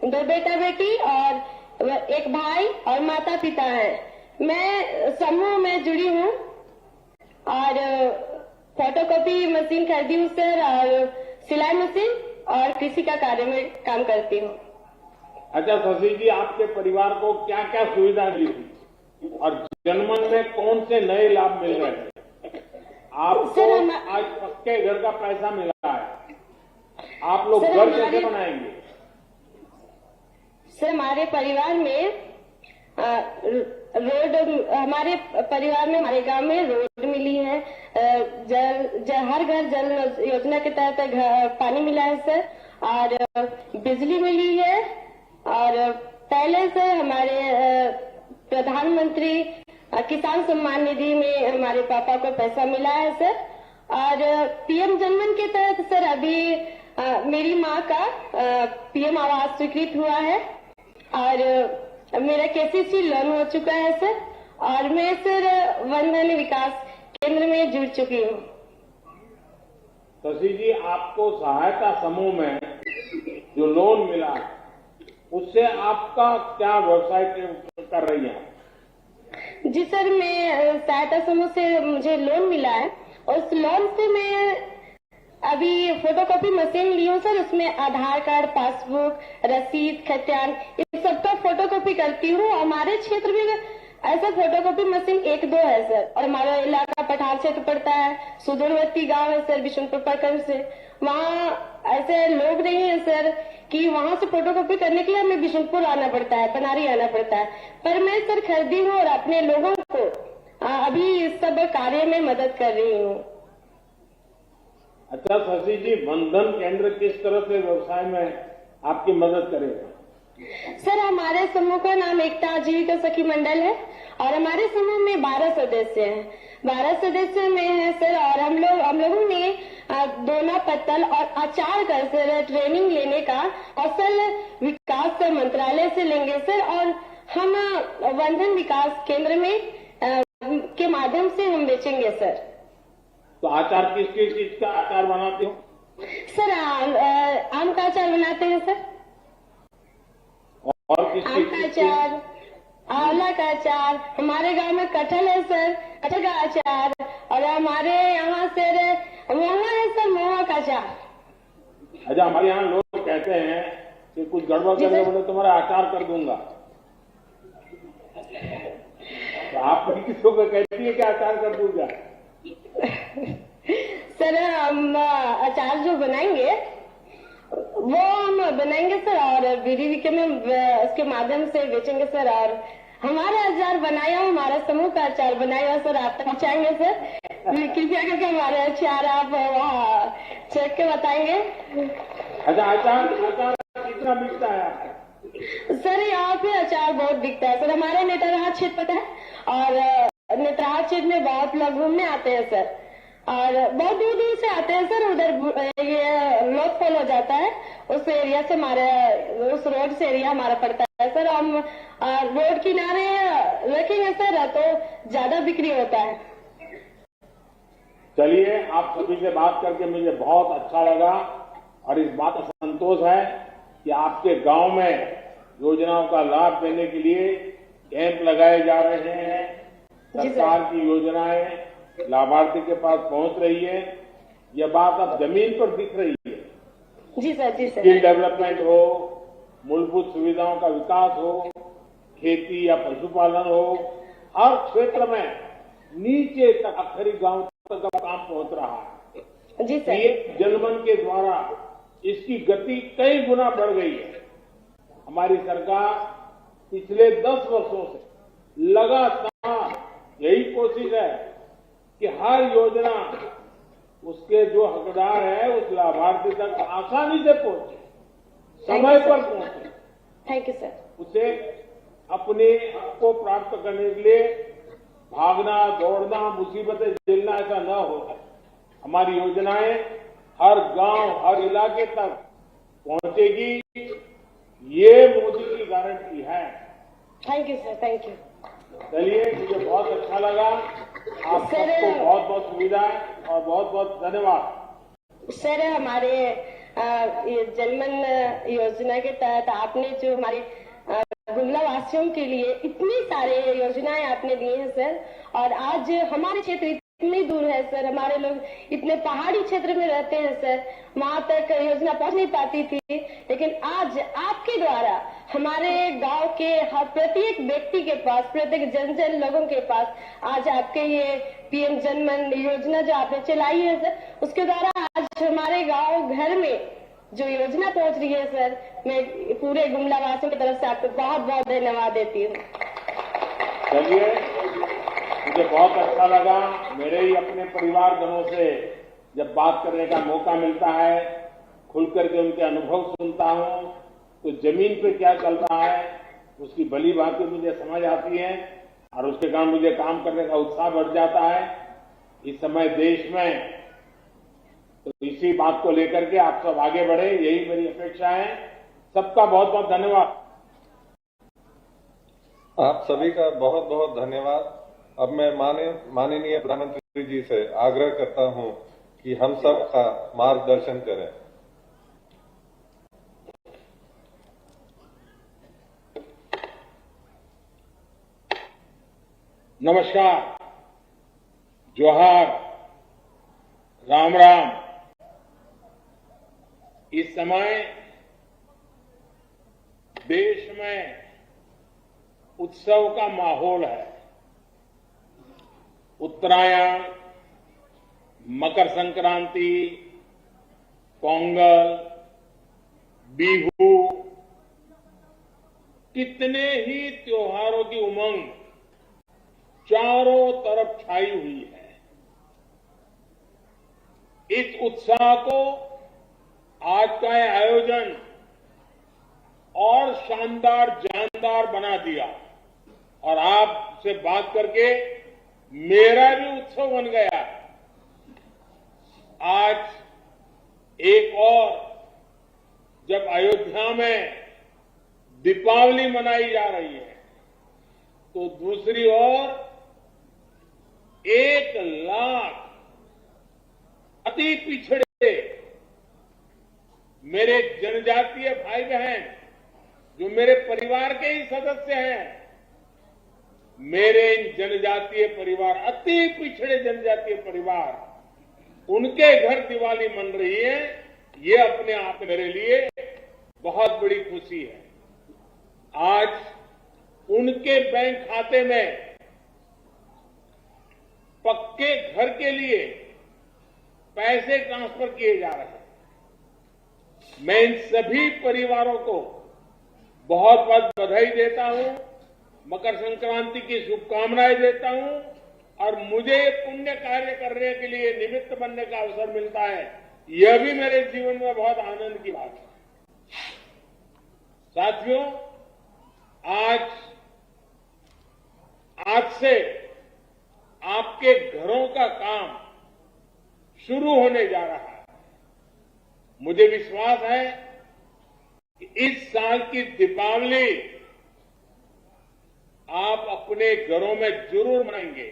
2 बेटा बेटी और 1 भाई और माता पिता है। मैं समूह में जुड़ी हूँ और फोटोकॉपी मशीन खरीदी हूँ सर, और सिलाई मशीन और कृषि का कार्य में काम करती हूँ। अच्छा शशि जी, आपके परिवार को क्या क्या सुविधा दी थी और जनमन में कौन से नए लाभ मिल रहे हैं? आपको आज पक्के घर का पैसा मिला है, आप लोग घर कैसे बनाएंगे? सर हमारे परिवार में रोड, हमारे परिवार में, हमारे गांव में रोड मिली है, हर घर जल योजना के तहत पानी मिला है सर, और बिजली मिली है। और पहले से हमारे प्रधानमंत्री किसान सम्मान निधि में हमारे पापा को पैसा मिला है सर। और पीएम जनमन के तहत सर अभी मेरी माँ का पीएम आवास स्वीकृत हुआ है और मेरा केसीसी लोन हो चुका है सर। और मैं सर वंदन विकास केंद्र में जुड़ चुकी हूँ। शशि जी, आपको सहायता समूह में जो लोन मिला है उससे आपका क्या व्यवसाय कर रही है? जी सर, मैं सहायता समूह से मुझे लोन मिला है और उस लोन से मैं अभी फोटोकॉपी मशीन ली हूँ सर। उसमें आधार कार्ड, पासबुक, रसीद, खतियान, इन सबका फोटोकॉपी करती हूँ। हमारे क्षेत्र में ऐसा फोटोकॉपी मशीन 1-2 है सर। और हमारा इलाका पठार क्षेत्र पड़ता है, सुदूरवर्ती गांव है सर बिशुनपुर प्रखंड से। वहाँ ऐसे लोग नहीं है सर कि वहाँ से फोटोकॉपी करने के लिए हमें बिशुनपुर आना पड़ता है, पनारी आना पड़ता है। पर मैं सर खरीदी हूँ और अपने लोगों को अभी इस सब कार्य में मदद कर रही हूँ। अच्छा शशि जी, बंधन केंद्र किस तरह से व्यवसाय में आपकी मदद करेगा? सर हमारे समूह का नाम एकता आजीविका सखी मंडल है और हमारे समूह में 12 सदस्य हैं। 12 सदस्य में है सर। और हम लोगों ने दोना पत्तल और अचार का सर ट्रेनिंग लेने का कौशल विकास मंत्रालय से लेंगे सर। और हम वंदन विकास केंद्र में के माध्यम से हम बेचेंगे सर। तो आचार किस चीज का आचार बनाते हो? सर आम का अचार बनाते हैं सर। और किस आम का अचार, आंवला का अचार, हमारे गांव में कटहल है सर, कटहल का अचार। और हमारे यहाँ सर मोहा है सर, मोहा का अचार। अच्छा, हमारे यहाँ लोग कहते हैं कि कुछ गड़बड़ करने बोले तुम्हारा अचार कर दूंगा। तो आप किसको कहती है कि अचार कर दूंगा? सर हम अचार जो बनाएंगे वो हम बनाएंगे सर, और बीडीवीके में उसके माध्यम से बेचेंगे सर। और हमारा अचार बनाया हुआ, हमारा समूह का अचार बनाया हुआ सर आप तक पहुँचाएंगे सर। कृपया करके हमारे अचार आप वहाँ चेक के बताएंगे। अच्छा, अचार कितना बिकता है आपका? सर यहाँ पे अचार बहुत बिकता है सर, हमारे नेतरहाट क्षेत्र है, और नेतरहाट क्षेत्र में बहुत लोग घूमने आते हैं सर, और बहुत दूर दूर से आते हैं सर। उधर ये लोग फॉल हो जाता है, उस एरिया से हमारे, उस रोड से एरिया हमारा पड़ता है सर। हम रोड किनारे रखेंगे सर तो ज्यादा बिक्री होता है। चलिए, आप सभी से बात करके मुझे बहुत अच्छा लगा, और इस बात का संतोष है कि आपके गांव में योजनाओं का लाभ देने के लिए कैंप लगाए जा रहे हैं। सरकार की योजनाएं लाभार्थी के पास पहुंच रही है। यह बात अब जमीन पर दिख रही है। जी सर, जी सर। स्किल डेवलपमेंट हो, मूलभूत सुविधाओं का विकास हो, खेती या पशुपालन हो, हर क्षेत्र में नीचे तक आखिरी गांव तक का काम पहुंच रहा है। जी सर। एक जनमन के द्वारा इसकी गति कई गुना बढ़ गई है। हमारी सरकार पिछले 10 वर्षों से लगातार यही कोशिश है कि हर योजना उसके जो हकदार है उस लाभार्थी तक आसानी से पहुंचे, समय पर पहुंचे। Thank you sir. उसे अपने हक को प्राप्त करने के लिए भागना, दौड़ना, मुसीबतें झेलना ऐसा न हो। हमारी योजनाएं हर गांव, हर इलाके तक पहुंचेगी, ये मोदी की गारंटी है। Thank you sir, thank you. चलिए, मुझे बहुत अच्छा लगा। आप सबको बहुत बहुत सुविधाएं और बहुत बहुत धन्यवाद। सर हमारे ये जनमन योजना के तहत आपने जो हमारे गुमला वासियों के लिए इतनी सारे योजनाएं आपने दी हैं सर, और आज हमारे क्षेत्र इतनी दूर है सर, हमारे लोग इतने पहाड़ी क्षेत्र में रहते हैं सर, वहां तक योजना पहुंच नहीं पाती थी, लेकिन आज आपके द्वारा हमारे गांव के हर प्रत्येक व्यक्ति के पास, प्रत्येक जन लोगों के पास आज आपके ये पीएम जनमन योजना जो आपने चलाई है सर, उसके द्वारा आज हमारे गांव घर में जो योजना पहुंच रही है सर, मैं पूरे गुमला वासियों की तरफ से आपको बहुत बहुत धन्यवाद देती हूँ। चलिए, मुझे बहुत अच्छा लगा। मेरे ही अपने परिवारजनों से जब बात करने का मौका मिलता है, खुल करके उनके अनुभव सुनता हूँ, तो जमीन पे क्या चल रहा है उसकी भली भांति मुझे समझ आती है, और उसके कारण मुझे काम करने का उत्साह बढ़ जाता है। इस समय देश में तो इसी बात को लेकर के आप सब आगे बढ़े, यही मेरी अपेक्षा है। सबका बहुत बहुत धन्यवाद। आप सभी का बहुत बहुत धन्यवाद। अब मैं माननीय प्रधानमंत्री जी से आग्रह करता हूं कि हम सब का मार्गदर्शन करें। नमस्कार, जोहार, राम राम। इस समय देश में उत्सव का माहौल है। उत्तरायण, मकर संक्रांति, पोंगल, बिहू, कितने ही त्योहारों की उमंग चारों तरफ छाई हुई है। इस उत्साह को आज का यह आयोजन और शानदार, जानदार बना दिया, और आपसे बात करके मेरा भी उत्सव बन गया। आज एक और जब अयोध्या में दीपावली मनाई जा रही है, तो दूसरी ओर 1 लाख अति पिछड़े मेरे जनजातीय भाई बहन जो मेरे परिवार के ही सदस्य हैं, मेरे जनजातीय परिवार, अति पिछड़े जनजातीय परिवार, उनके घर दिवाली मन रही है, ये अपने आप में मेरे लिए बहुत बड़ी खुशी है। आज उनके बैंक खाते में पक्के घर के लिए पैसे ट्रांसफर किए जा रहे हैं। मैं इन सभी परिवारों को बहुत बहुत बधाई देता हूं, मकर संक्रांति की शुभकामनाएं देता हूं और मुझे पुण्य कार्य करने के लिए निमित्त बनने का अवसर मिलता है, यह भी मेरे जीवन में बहुत आनंद की बात है। साथियों, आज से आपके घरों का काम शुरू होने जा रहा है। मुझे विश्वास है कि इस साल की दीपावली आप अपने घरों में जरूर मनाएंगे।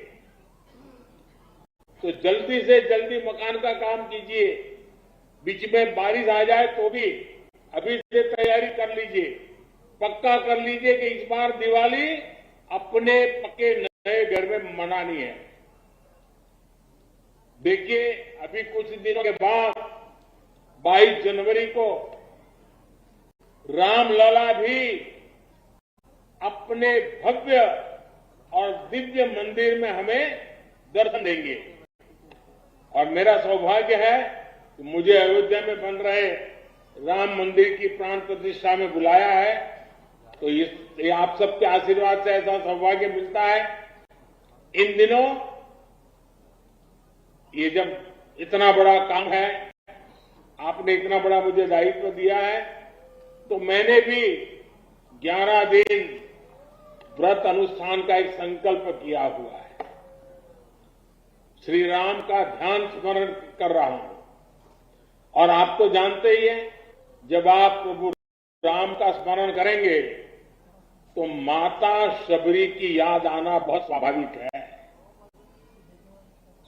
तो जल्दी से जल्दी मकान का काम कीजिए। बीच में बारिश आ जाए तो भी अभी से तैयारी कर लीजिए। पक्का कर लीजिए कि इस बार दिवाली अपने पक्के नए घर में मनानी है। देखिए, अभी कुछ दिनों के बाद 22 जनवरी को रामलला भी अपने भव्य और दिव्य मंदिर में हमें दर्शन देंगे। और मेरा सौभाग्य है कि मुझे अयोध्या में बन रहे राम मंदिर की प्राण प्रतिष्ठा में बुलाया है। तो ये आप सबके आशीर्वाद से ऐसा सौभाग्य मिलता है। इन दिनों ये जब इतना बड़ा काम है, आपने इतना बड़ा मुझे दायित्व दिया है, तो मैंने भी 11 दिन व्रत अनुष्ठान का एक संकल्प किया हुआ है। श्री राम का ध्यान स्मरण कर रहा हूं। और आप तो जानते ही हैं, जब आप प्रभु राम का स्मरण करेंगे तो माता शबरी की याद आना बहुत स्वाभाविक है।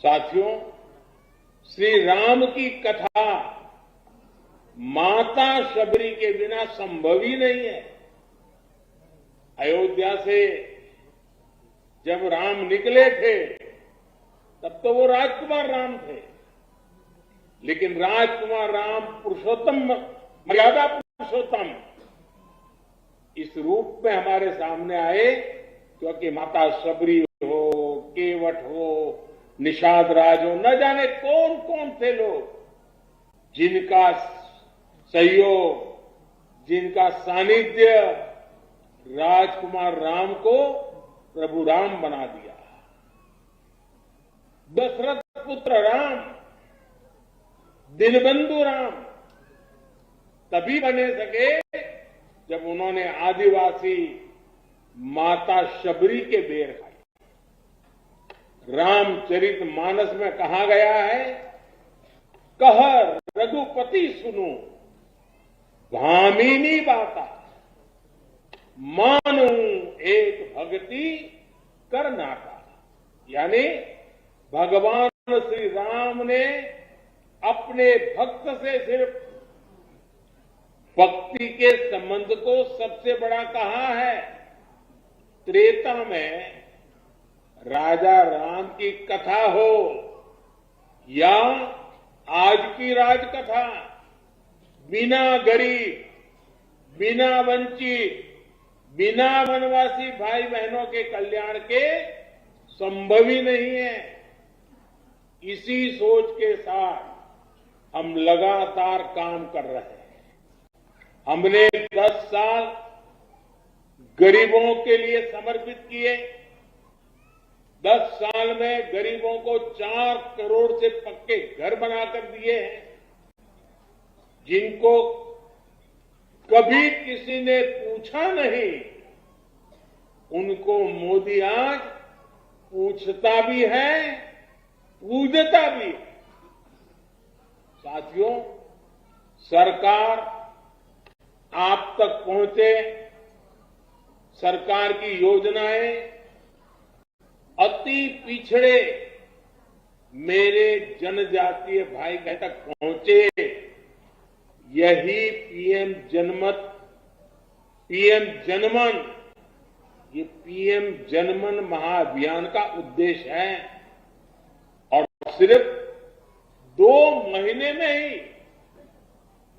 साथियों, श्री राम की कथा माता शबरी के बिना संभव ही नहीं है। अयोध्या से जब राम निकले थे तब तो वो राजकुमार राम थे, लेकिन राजकुमार राम पुरुषोत्तम, मर्यादा पुरुषोत्तम इस रूप में हमारे सामने आए क्योंकि माता शबरी हो, केवट हो, निषाद राज हो, न जाने कौन कौन थे लोग जिनका सहयोग, जिनका सानिध्य राजकुमार राम को प्रभु राम बना दिया। दशरथ पुत्र राम, दीनबंधु राम तभी बने सके जब उन्होंने आदिवासी माता शबरी के बेर खाए। रामचरित मानस में कहा गया है, कह रघुपति सुनो भामिनी बाता, मानू एक भक्ति कर नाता। यानी भगवान श्री राम ने अपने भक्त से सिर्फ भक्ति के संबंध को सबसे बड़ा कहा है। त्रेता में राजा राम की कथा हो या आज की राजकथा, बिना गरीब, बिना वंचित, बिना वनवासी भाई बहनों के कल्याण के संभव ही नहीं है। इसी सोच के साथ हम लगातार काम कर रहे हैं। हमने 10 साल गरीबों के लिए समर्पित किए। 10 साल में गरीबों को 4 करोड़ से पक्के घर बनाकर दिए हैं, जिनको कभी किसी ने पूछा नहीं, उनको मोदी आज पूछता भी है, पूजता भी है। साथियों, सरकार आप तक पहुंचे, सरकार की योजनाएं अति पिछड़े मेरे जनजातीय भाई बहन तक पहुंचे, यही पीएम जनमन, ये पीएम जनमन महाअभियान का उद्देश्य है। और सिर्फ 2 महीने में ही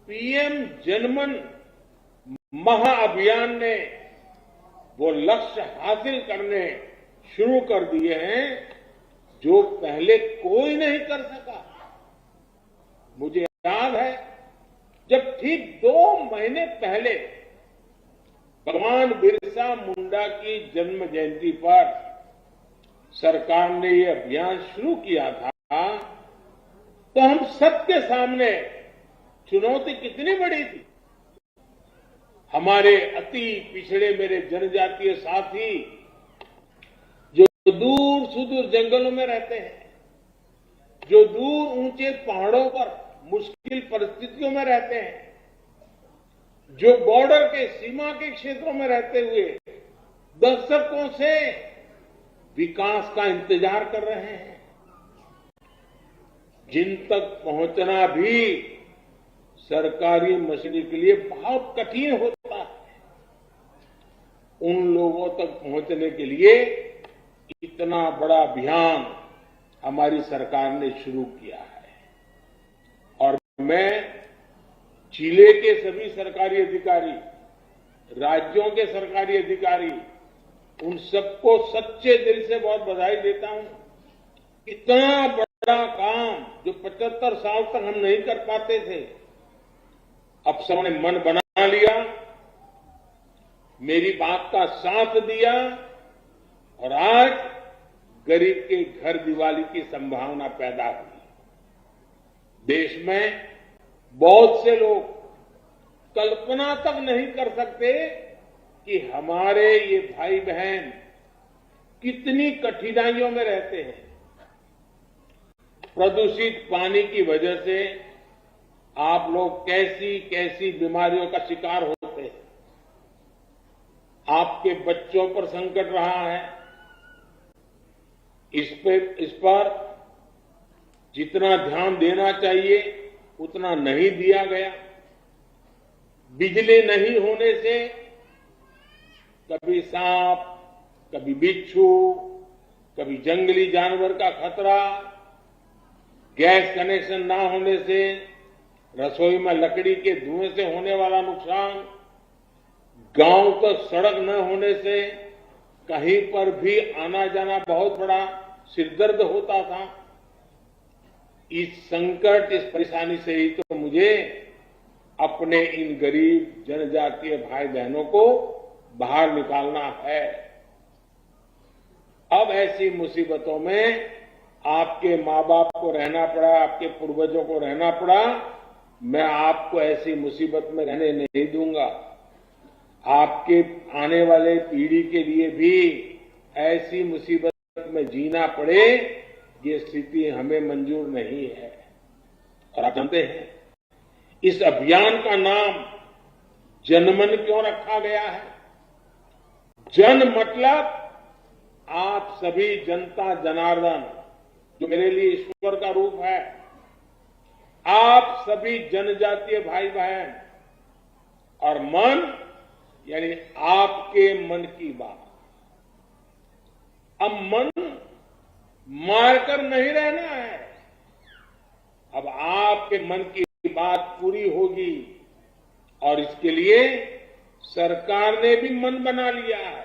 पीएम जनमन महाअभियान ने वो लक्ष्य हासिल करने शुरू कर दिए हैं जो पहले कोई नहीं कर सका। मुझे याद है जब ठीक 2 महीने पहले भगवान बिरसा मुंडा की जन्म जयंती पर सरकार ने ये अभियान शुरू किया था, तो हम सबके सामने चुनौती कितनी बड़ी थी। हमारे अति पिछड़े मेरे जनजातीय साथी जो दूर सुदूर जंगलों में रहते हैं, जो दूर ऊंचे पहाड़ों पर मुश्किल परिस्थितियों में रहते हैं, जो बॉर्डर के सीमा के क्षेत्रों में रहते हुए दशकों से विकास का इंतजार कर रहे हैं, जिन तक पहुंचना भी सरकारी मशीनरी के लिए बहुत कठिन होता है, उन लोगों तक पहुंचने के लिए इतना बड़ा अभियान हमारी सरकार ने शुरू किया है। और मैं जिले के सभी सरकारी अधिकारी, राज्यों के सरकारी अधिकारी, उन सबको सच्चे दिल से बहुत बधाई देता हूं। इतना बड़ा काम जो 75 साल तक हम नहीं कर पाते थे, अब सबने मन बना लिया, मेरी बात का साथ दिया और आज गरीब के घर दिवाली की संभावना पैदा हुई। देश में बहुत से लोग कल्पना तक नहीं कर सकते कि हमारे ये भाई बहन कितनी कठिनाइयों में रहते हैं। प्रदूषित पानी की वजह से आप लोग कैसी कैसी बीमारियों का शिकार होते हैं। आपके बच्चों पर संकट रहा है, इस पर जितना ध्यान देना चाहिए उतना नहीं दिया गया। बिजली नहीं होने से कभी सांप, कभी बिच्छू, कभी जंगली जानवर का खतरा, गैस कनेक्शन ना होने से रसोई में लकड़ी के धुएं से होने वाला नुकसान, गांव तक सड़क न होने से कहीं पर भी आना जाना बहुत बड़ा सिरदर्द होता था। इस संकट, इस परेशानी से ही तो मुझे अपने इन गरीब जनजातीय भाई बहनों को बाहर निकालना है। अब ऐसी मुसीबतों में आपके माँ बाप को रहना पड़ा, आपके पूर्वजों को रहना पड़ा, मैं आपको ऐसी मुसीबत में रहने नहीं दूंगा। आपके आने वाले पीढ़ी के लिए भी ऐसी मुसीबत में जीना पड़े, ये स्थिति हमें मंजूर नहीं है। और आप जानते हैं इस अभियान का नाम जनमन क्यों रखा गया है? जन मतलब आप सभी जनता जनार्दन, जो मेरे लिए ईश्वर का रूप है, आप सभी जनजातीय भाई बहन, और मन यानी आपके मन की बात। अब मन मारकर नहीं रहना है, अब आपके मन की बात पूरी होगी और इसके लिए सरकार ने भी मन बना लिया है,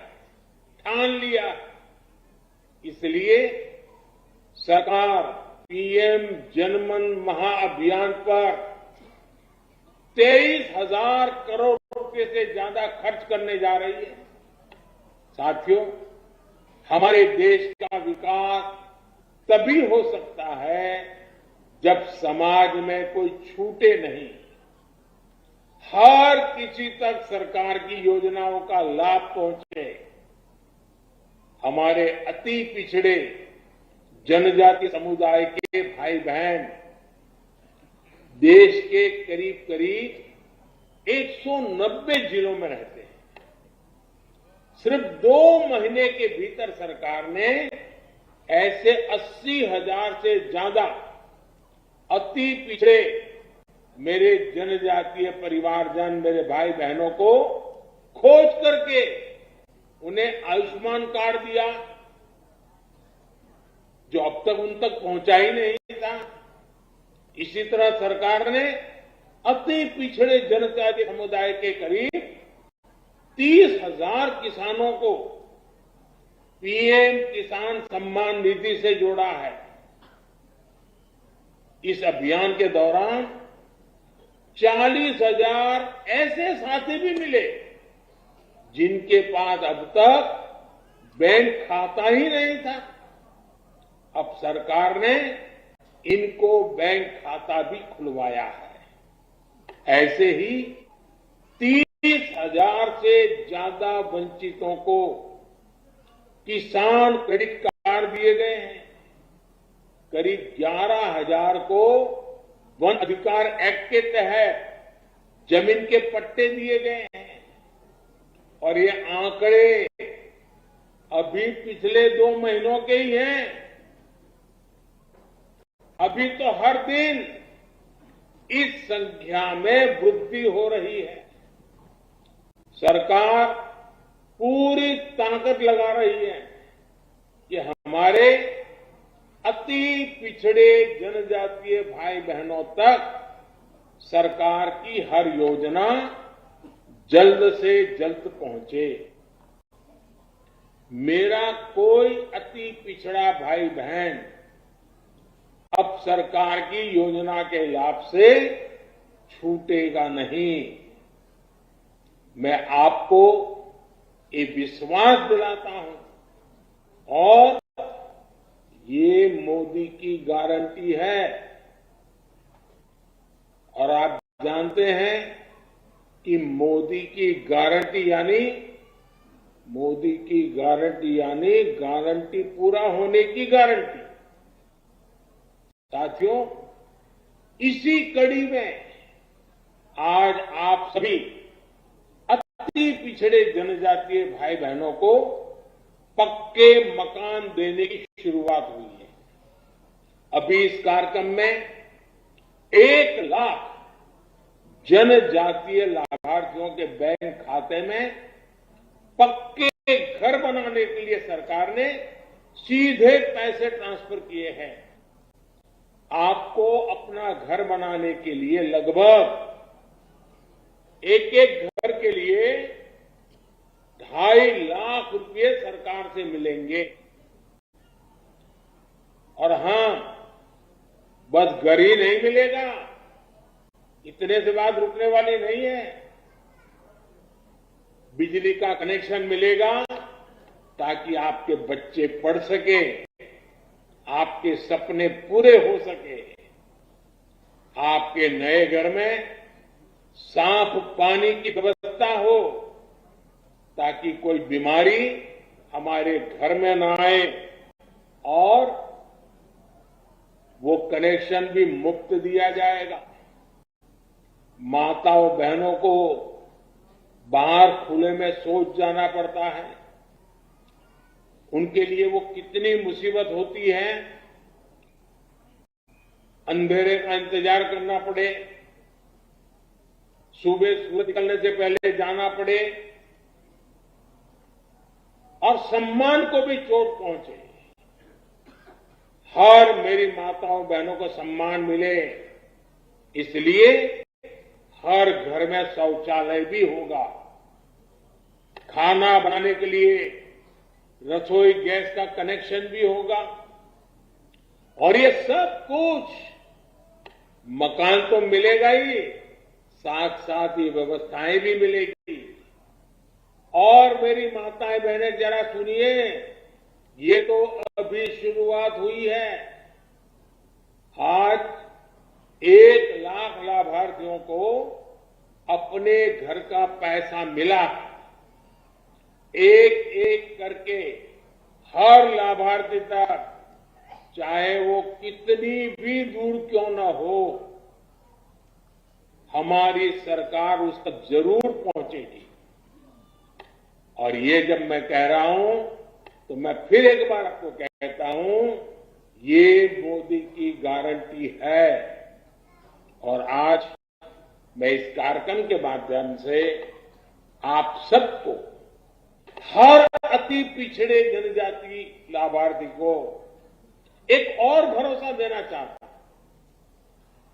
ठान लिया। इसलिए सरकार पीएम जनमन महाअभियान पर 23,000 करोड़ रुपए से ज्यादा खर्च करने जा रही है। साथियों, हमारे देश का विकास तभी हो सकता है जब समाज में कोई छूटे नहीं, हर किसी तक सरकार की योजनाओं का लाभ पहुंचे। हमारे अति पिछड़े जनजाति समुदाय के भाई बहन देश के करीब करीब 190 जिलों में रहते हैं। सिर्फ 2 महीने के भीतर सरकार ने ऐसे 80,000 से ज्यादा अति पिछड़े मेरे जनजातीय परिवारजन, मेरे भाई बहनों को खोज करके उन्हें आयुष्मान कार्ड दिया, जो अब तक उन तक पहुंचा ही नहीं था। इसी तरह सरकार ने अति पिछड़े जनजातीय समुदाय के करीब 30,000 किसानों को पीएम किसान सम्मान निधि से जोड़ा है। इस अभियान के दौरान 40,000 ऐसे साथी भी मिले जिनके पास अब तक बैंक खाता ही नहीं था। अब सरकार ने इनको बैंक खाता भी खुलवाया है। ऐसे ही 30,000 से ज्यादा वंचितों को किसान क्रेडिट कार्ड दिए गए हैं। करीब 11,000 को वन अधिकार एक्ट के तहत जमीन के पट्टे दिए गए हैं। और ये आंकड़े अभी पिछले 2 महीनों के ही हैं। अभी तो हर दिन इस संख्या में वृद्धि हो रही है। सरकार पूरी ताकत लगा रही है कि हमारे अति पिछड़े जनजातीय भाई बहनों तक सरकार की हर योजना जल्द से जल्द पहुंचे। मेरा कोई अति पिछड़ा भाई बहन अब सरकार की योजना के लाभ से छूटेगा नहीं। मैं आपको ये विश्वास दिलाता हूं और ये मोदी की गारंटी है। और आप जानते हैं कि मोदी की गारंटी यानी गारंटी पूरा होने की गारंटी। साथियों, इसी कड़ी में आज आप सभी अति पिछड़े जनजातीय भाई बहनों को पक्के मकान देने की शुरुआत हुई है। अभी इस कार्यक्रम में 1 लाख जनजातीय लाभार्थियों के बैंक खाते में पक्के घर बनाने के लिए सरकार ने सीधे पैसे ट्रांसफर किए हैं। आपको अपना घर बनाने के लिए लगभग एक घर के लिए 2.5 लाख रुपए सरकार से मिलेंगे। और हां, बस घर ही नहीं मिलेगा, इतने से बात रुकने वाली नहीं है। बिजली का कनेक्शन मिलेगा ताकि आपके बच्चे पढ़ सके, आपके सपने पूरे हो सके। आपके नए घर में साफ पानी की व्यवस्था हो ताकि कोई बीमारी हमारे घर में न आए। और वो कनेक्शन भी मुफ्त दिया जाएगा। माताओं बहनों को बाहर खुले में शौच जाना पड़ता है, उनके लिए वो कितनी मुसीबत होती है। अंधेरे का इंतजार करना पड़े, सुबह सूरज निकलने से पहले जाना पड़े और सम्मान को भी चोट पहुंचे। हर मेरी माताओं बहनों को सम्मान मिले, इसलिए हर घर में शौचालय भी होगा। खाना बनाने के लिए रसोई गैस का कनेक्शन भी होगा। और ये सब कुछ मकान तो मिलेगा ही, साथ साथ ये व्यवस्थाएं भी मिलेगी। और मेरी माताएं बहनें जरा सुनिए, ये तो अभी शुरुआत हुई है। आज 1 लाख लाभार्थियों को अपने घर का पैसा मिला। एक एक करके हर लाभार्थी तक, चाहे वो कितनी भी दूर क्यों न हो, हमारी सरकार उस तक जरूर पहुंचेगी। और ये जब मैं कह रहा हूं तो मैं फिर एक बार आपको कहता हूं, ये मोदी की गारंटी है। और आज मैं इस कार्यक्रम के माध्यम से आप सबको, हर अति पिछड़े जनजाति लाभार्थी को एक और भरोसा देना चाहता हूं।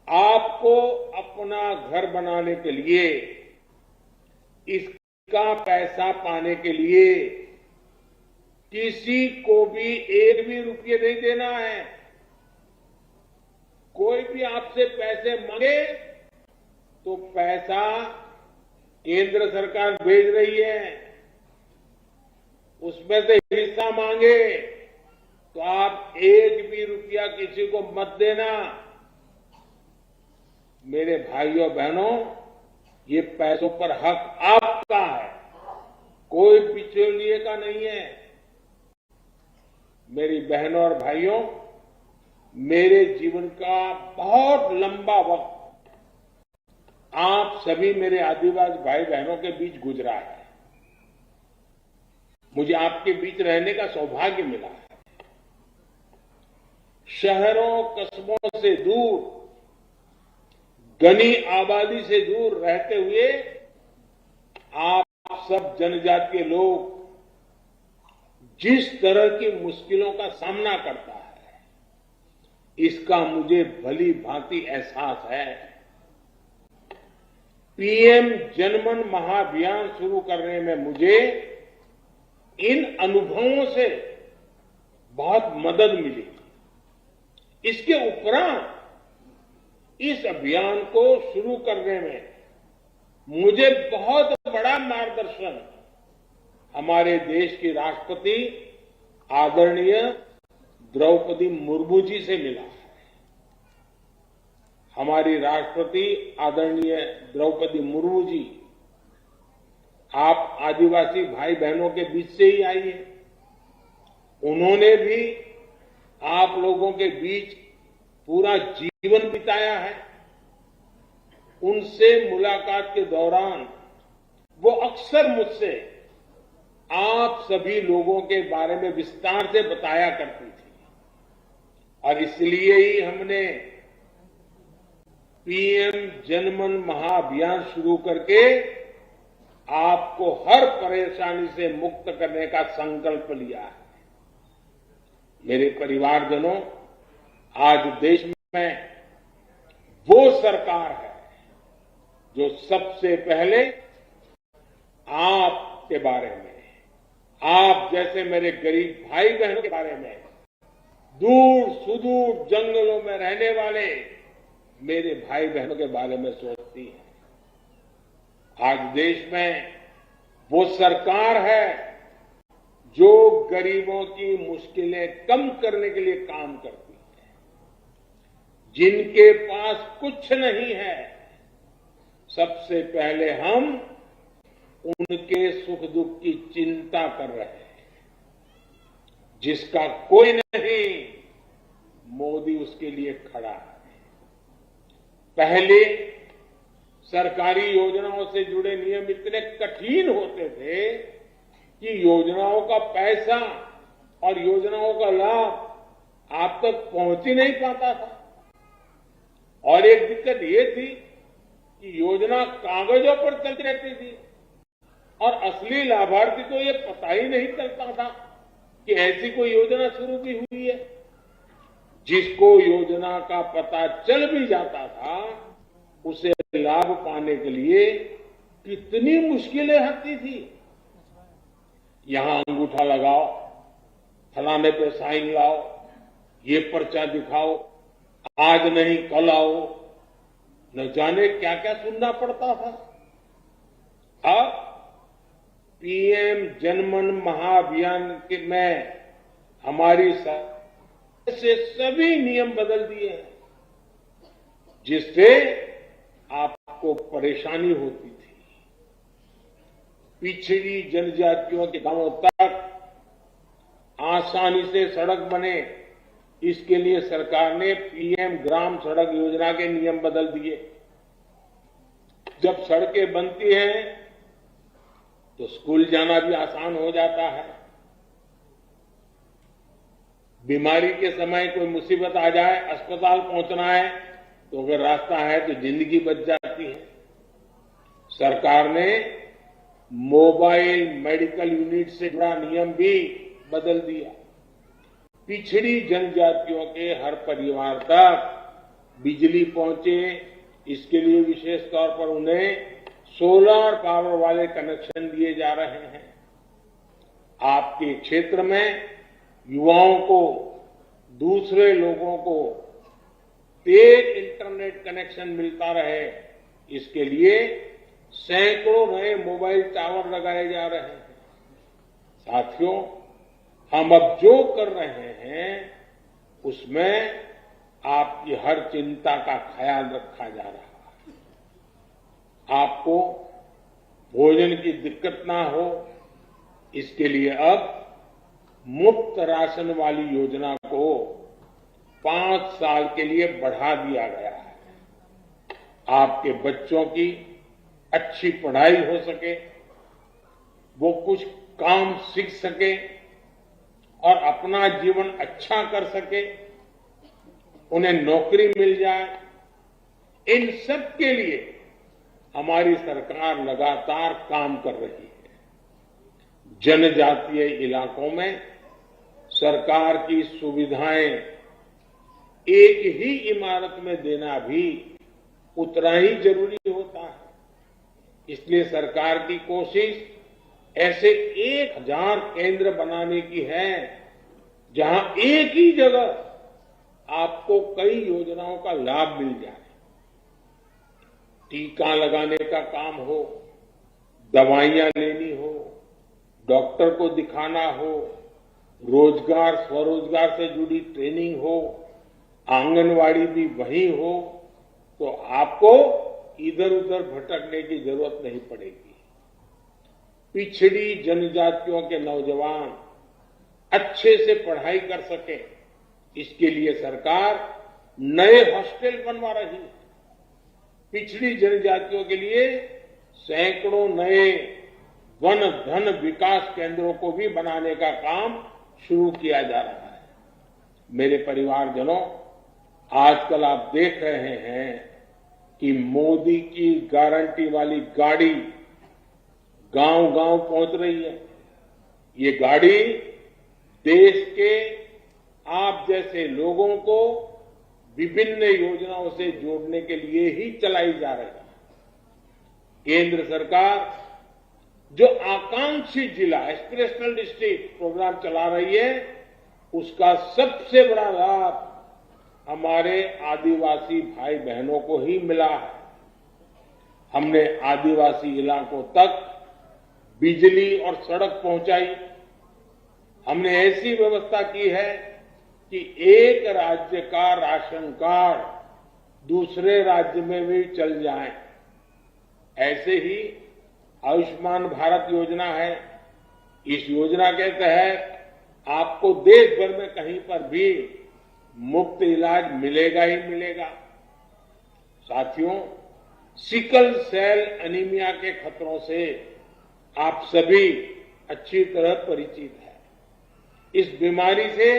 आपको अपना घर बनाने के लिए, इसका पैसा पाने के लिए किसी को भी एक भी रुपये नहीं देना है। कोई भी आपसे पैसे मांगे तो पैसा केंद्र सरकार भेज रही है, उसमें से हिस्सा मांगे तो आप एक भी रुपया किसी को मत देना। मेरे भाइयों बहनों, ये पैसों पर हक आपका है, कोई बिचौलिए का नहीं है। मेरी बहनों और भाइयों, मेरे जीवन का बहुत लंबा वक्त आप सभी मेरे आदिवासी भाई बहनों के बीच गुजरा है। मुझे आपके बीच रहने का सौभाग्य मिला है। शहरों कस्बों से दूर, घनी आबादी से दूर रहते हुए आप सब जनजातीय लोग जिस तरह की मुश्किलों का सामना करता है, इसका मुझे भली भांति एहसास है। पीएम जनमन महाअभियान शुरू करने में मुझे इन अनुभवों से बहुत मदद मिली। इसके उपरांत इस अभियान को शुरू करने में मुझे बहुत बड़ा मार्गदर्शन हमारे देश की राष्ट्रपति आदरणीय द्रौपदी मुर्मू जी से मिला है। हमारी राष्ट्रपति आदरणीय द्रौपदी मुर्मू जी, आप आदिवासी भाई बहनों के बीच से ही आई है। उन्होंने भी आप लोगों के बीच पूरा जीवन बिताया है। उनसे मुलाकात के दौरान वो अक्सर मुझसे आप सभी लोगों के बारे में विस्तार से बताया करती थी, और इसलिए ही हमने पीएम जनमन महाअभियान शुरू करके आपको हर परेशानी से मुक्त करने का संकल्प लिया है। मेरे परिवारजनों, आज देश में वो सरकार है जो सबसे पहले आपके बारे में, आप जैसे मेरे गरीब भाई बहनों के बारे में, दूर सुदूर जंगलों में रहने वाले मेरे भाई बहनों के बारे में सोचती है। आज देश में वो सरकार है जो गरीबों की मुश्किलें कम करने के लिए काम करती है। जिनके पास कुछ नहीं है, सबसे पहले हम उनके सुख दुख की चिंता कर रहे हैं। जिसका कोई नहीं, मोदी उसके लिए खड़ा है। पहले सरकारी योजनाओं से जुड़े नियम इतने कठिन होते थे कि योजनाओं का पैसा और योजनाओं का लाभ आप तक पहुंच ही नहीं पाता था। और एक दिक्कत ये थी कि योजना कागजों पर चलती रहती थी और असली लाभार्थी को ये पता ही नहीं चलता था कि ऐसी कोई योजना शुरू भी हुई है। जिसको योजना का पता चल भी जाता था, उसे लाभ पाने के लिए कितनी मुश्किलें आती थी। यहां अंगूठा लगाओ, फलाने पे साइन लाओ, ये पर्चा दिखाओ, आज नहीं कल आओ, न जाने क्या क्या सुनना पड़ता था। अब पीएम जनमन महाअभियान में हमारी से सभी नियम बदल दिए हैं, जिससे आपको परेशानी होती थी। पिछड़ी जनजातियों के गांवों तक आसानी से सड़क बने, इसके लिए सरकार ने पीएम ग्राम सड़क योजना के नियम बदल दिए। जब सड़कें बनती हैं तो स्कूल जाना भी आसान हो जाता है। बीमारी के समय कोई मुसीबत आ जाए, अस्पताल पहुंचना है तो अगर रास्ता है तो जिंदगी बच जाती है। सरकार ने मोबाइल मेडिकल यूनिट से जुड़ा नियम भी बदल दिया। पिछड़ी जनजातियों के हर परिवार तक बिजली पहुंचे, इसके लिए विशेष तौर पर उन्हें सोलर पावर वाले कनेक्शन दिए जा रहे हैं। आपके क्षेत्र में युवाओं को, दूसरे लोगों को तेज इंटरनेट कनेक्शन मिलता रहे, इसके लिए सैकड़ों नए मोबाइल टावर लगाए जा रहे हैं। साथियों, हम अब जो कर रहे हैं उसमें आपकी हर चिंता का ख्याल रखा जा रहा है। आपको भोजन की दिक्कत ना हो, इसके लिए अब मुफ्त राशन वाली योजना को 5 साल के लिए बढ़ा दिया गया है। आपके बच्चों की अच्छी पढ़ाई हो सके, वो कुछ काम सीख सके और अपना जीवन अच्छा कर सके, उन्हें नौकरी मिल जाए, इन सब के लिए हमारी सरकार लगातार काम कर रही है। जनजातीय इलाकों में सरकार की सुविधाएं एक ही इमारत में देना भी उतना ही जरूरी होता है। इसलिए सरकार की कोशिश ऐसे 1000 केंद्र बनाने की है जहां एक ही जगह आपको कई योजनाओं का लाभ मिल जाए। टीका लगाने का काम हो, दवाइयां लेनी हो, डॉक्टर को दिखाना हो, रोजगार स्वरोजगार से जुड़ी ट्रेनिंग हो, आंगनवाड़ी भी वही हो, तो आपको इधर उधर भटकने की जरूरत नहीं पड़ेगी। पिछड़ी जनजातियों के नौजवान अच्छे से पढ़ाई कर सके, इसके लिए सरकार नए हॉस्टल बनवा रही है। पिछड़ी जनजातियों के लिए सैकड़ों नए वन धन विकास केंद्रों को भी बनाने का काम शुरू किया जा रहा है। मेरे परिवारजनों, आजकल आप देख रहे हैं कि मोदी की गारंटी वाली गाड़ी गांव-गांव पहुंच रही है। ये गाड़ी देश के आप जैसे लोगों को विभिन्न योजनाओं से जोड़ने के लिए ही चलाई जा रही है। केंद्र सरकार जो आकांक्षी जिला एस्पिरेशनल डिस्ट्रिक्ट प्रोग्राम चला रही है, उसका सबसे बड़ा लाभ हमारे आदिवासी भाई बहनों को ही मिला है। हमने आदिवासी इलाकों तक बिजली और सड़क पहुंचाई। हमने ऐसी व्यवस्था की है कि एक राज्य का राशन कार्ड दूसरे राज्य में भी चल जाए। ऐसे ही आयुष्मान भारत योजना है। इस योजना के तहत आपको देश भर में कहीं पर भी मुफ्त इलाज मिलेगा ही मिलेगा। साथियों, सिकल सेल एनीमिया के खतरों से आप सभी अच्छी तरह परिचित हैं। इस बीमारी से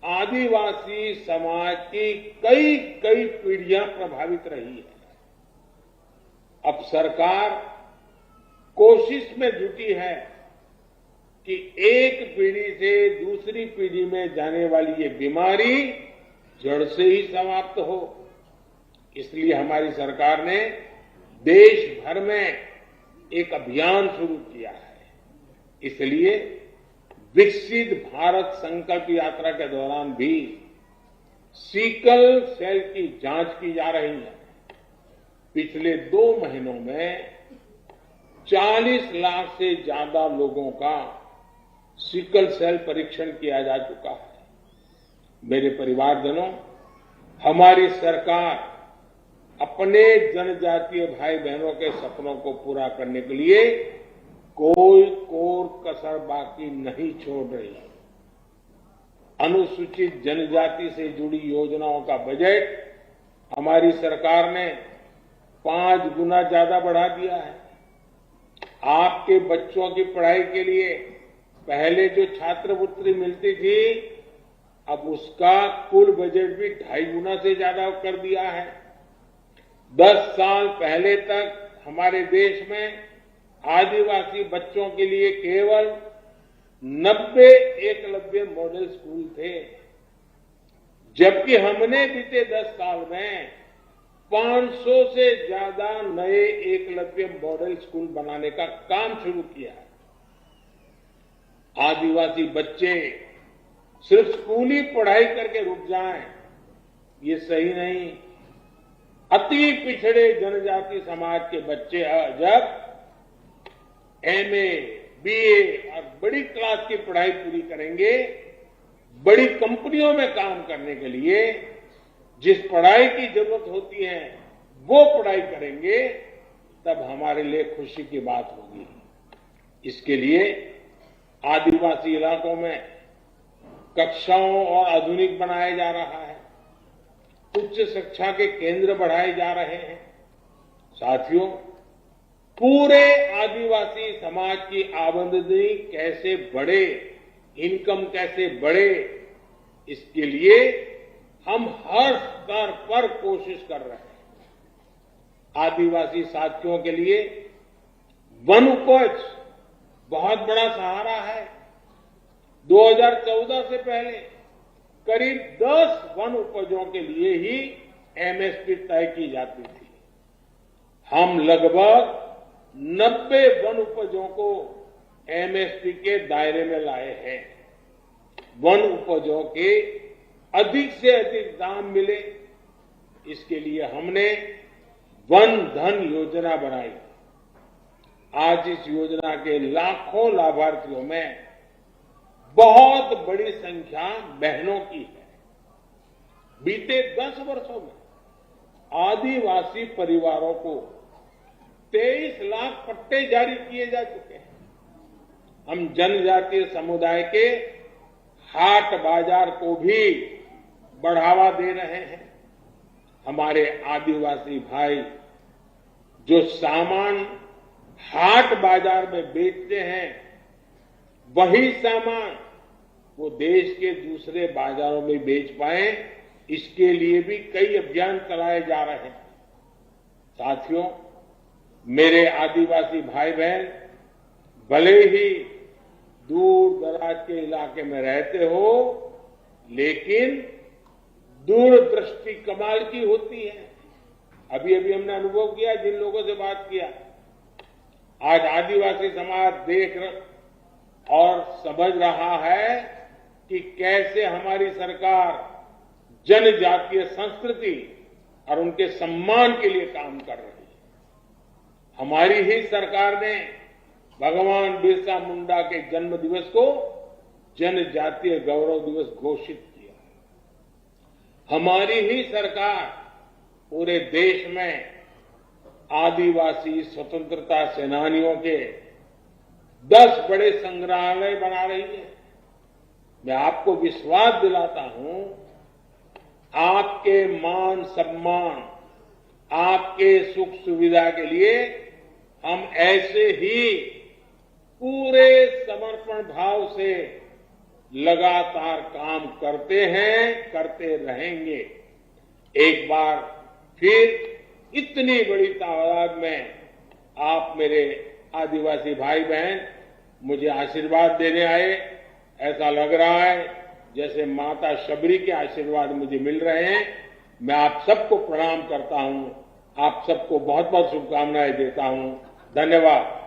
आदिवासी समाज की कई पीढ़ियां प्रभावित रही है। अब सरकार कोशिश में जुटी है कि एक पीढ़ी से दूसरी पीढ़ी में जाने वाली ये बीमारी जड़ से ही समाप्त हो। इसलिए हमारी सरकार ने देश भर में एक अभियान शुरू किया है। इसलिए विकसित भारत संकल्प यात्रा के दौरान भी सिकल सेल की जांच की जा रही है। पिछले 2 महीनों में 40 लाख से ज्यादा लोगों का सिकल सेल परीक्षण किया जा चुका है। मेरे परिवारजनों, हमारी सरकार अपने जनजातीय भाई बहनों के सपनों को पूरा करने के लिए कोई कोर कसर बाकी नहीं छोड़ रही। अनुसूचित जनजाति से जुड़ी योजनाओं का बजट हमारी सरकार ने 5 गुना ज्यादा बढ़ा दिया है। आपके बच्चों की पढ़ाई के लिए पहले जो छात्रवृत्ति मिलती थी, अब उसका कुल बजट भी 2.5 गुना से ज्यादा कर दिया है। 10 साल पहले तक हमारे देश में आदिवासी बच्चों के लिए केवल 90 एकलव्य मॉडल स्कूल थे, जबकि हमने बीते 10 साल में 500 से ज्यादा नए एकलव्य मॉडल स्कूल बनाने का काम शुरू किया है। आदिवासी बच्चे सिर्फ स्कूली पढ़ाई करके रुक जाएं, ये सही नहीं। अति पिछड़े जनजाति समाज के बच्चे जब एमए, बीए और बड़ी क्लास की पढ़ाई पूरी करेंगे, बड़ी कंपनियों में काम करने के लिए जिस पढ़ाई की जरूरत होती है वो पढ़ाई करेंगे, तब हमारे लिए खुशी की बात होगी। इसके लिए आदिवासी इलाकों में कक्षाओं और आधुनिक बनाया जा रहा है, उच्च शिक्षा के केंद्र बढ़ाए जा रहे हैं। साथियों, पूरे आदिवासी समाज की आमदनी कैसे बढ़े, इनकम कैसे बढ़े, इसके लिए हम हर स्तर पर कोशिश कर रहे हैं। आदिवासी साथियों के लिए वन उपज बहुत बड़ा सहारा है। 2014 से पहले करीब 10 वन उपजों के लिए ही एमएसपी तय की जाती थी। हम लगभग 90 वन उपजों को एमएसपी के दायरे में लाए हैं। वन उपजों के अधिक से अधिक दाम मिले, इसके लिए हमने वन धन योजना बनाई। आज इस योजना के लाखों लाभार्थियों में बहुत बड़ी संख्या बहनों की है। बीते 10 वर्षों में आदिवासी परिवारों को 23 लाख पट्टे जारी किए जा चुके हैं। हम जनजातीय समुदाय के हाट बाजार को भी बढ़ावा दे रहे हैं। हमारे आदिवासी भाई जो सामान हाट बाजार में बेचते हैं, वही सामान वो देश के दूसरे बाजारों में बेच पाए, इसके लिए भी कई अभियान चलाए जा रहे हैं। साथियों, मेरे आदिवासी भाई बहन भले ही दूर दराज के इलाके में रहते हो, लेकिन दूरदृष्टि कमाल की होती है। अभी अभी हमने अनुभव किया, जिन लोगों से बात किया, आज आदिवासी समाज देख और समझ रहा है कि कैसे हमारी सरकार जनजातीय संस्कृति और उनके सम्मान के लिए काम कर रही है। हमारी ही सरकार ने भगवान बिरसा मुंडा के जन्म दिवस को जनजातीय गौरव दिवस घोषित किया। हमारी ही सरकार पूरे देश में आदिवासी स्वतंत्रता सेनानियों के 10 बड़े संग्रहालय बना रही है। मैं आपको विश्वास दिलाता हूं, आपके मान सम्मान, आपके सुख सुविधा के लिए हम ऐसे ही पूरे समर्पण भाव से लगातार काम करते हैं, करते रहेंगे। एक बार फिर इतनी बड़ी तादाद में आप मेरे आदिवासी भाई बहन मुझे आशीर्वाद देने आए। ऐसा लग रहा है जैसे माता शबरी के आशीर्वाद मुझे मिल रहे हैं। मैं आप सबको प्रणाम करता हूं, आप सबको बहुत बहुत शुभकामनाएं देता हूं। धन्यवाद।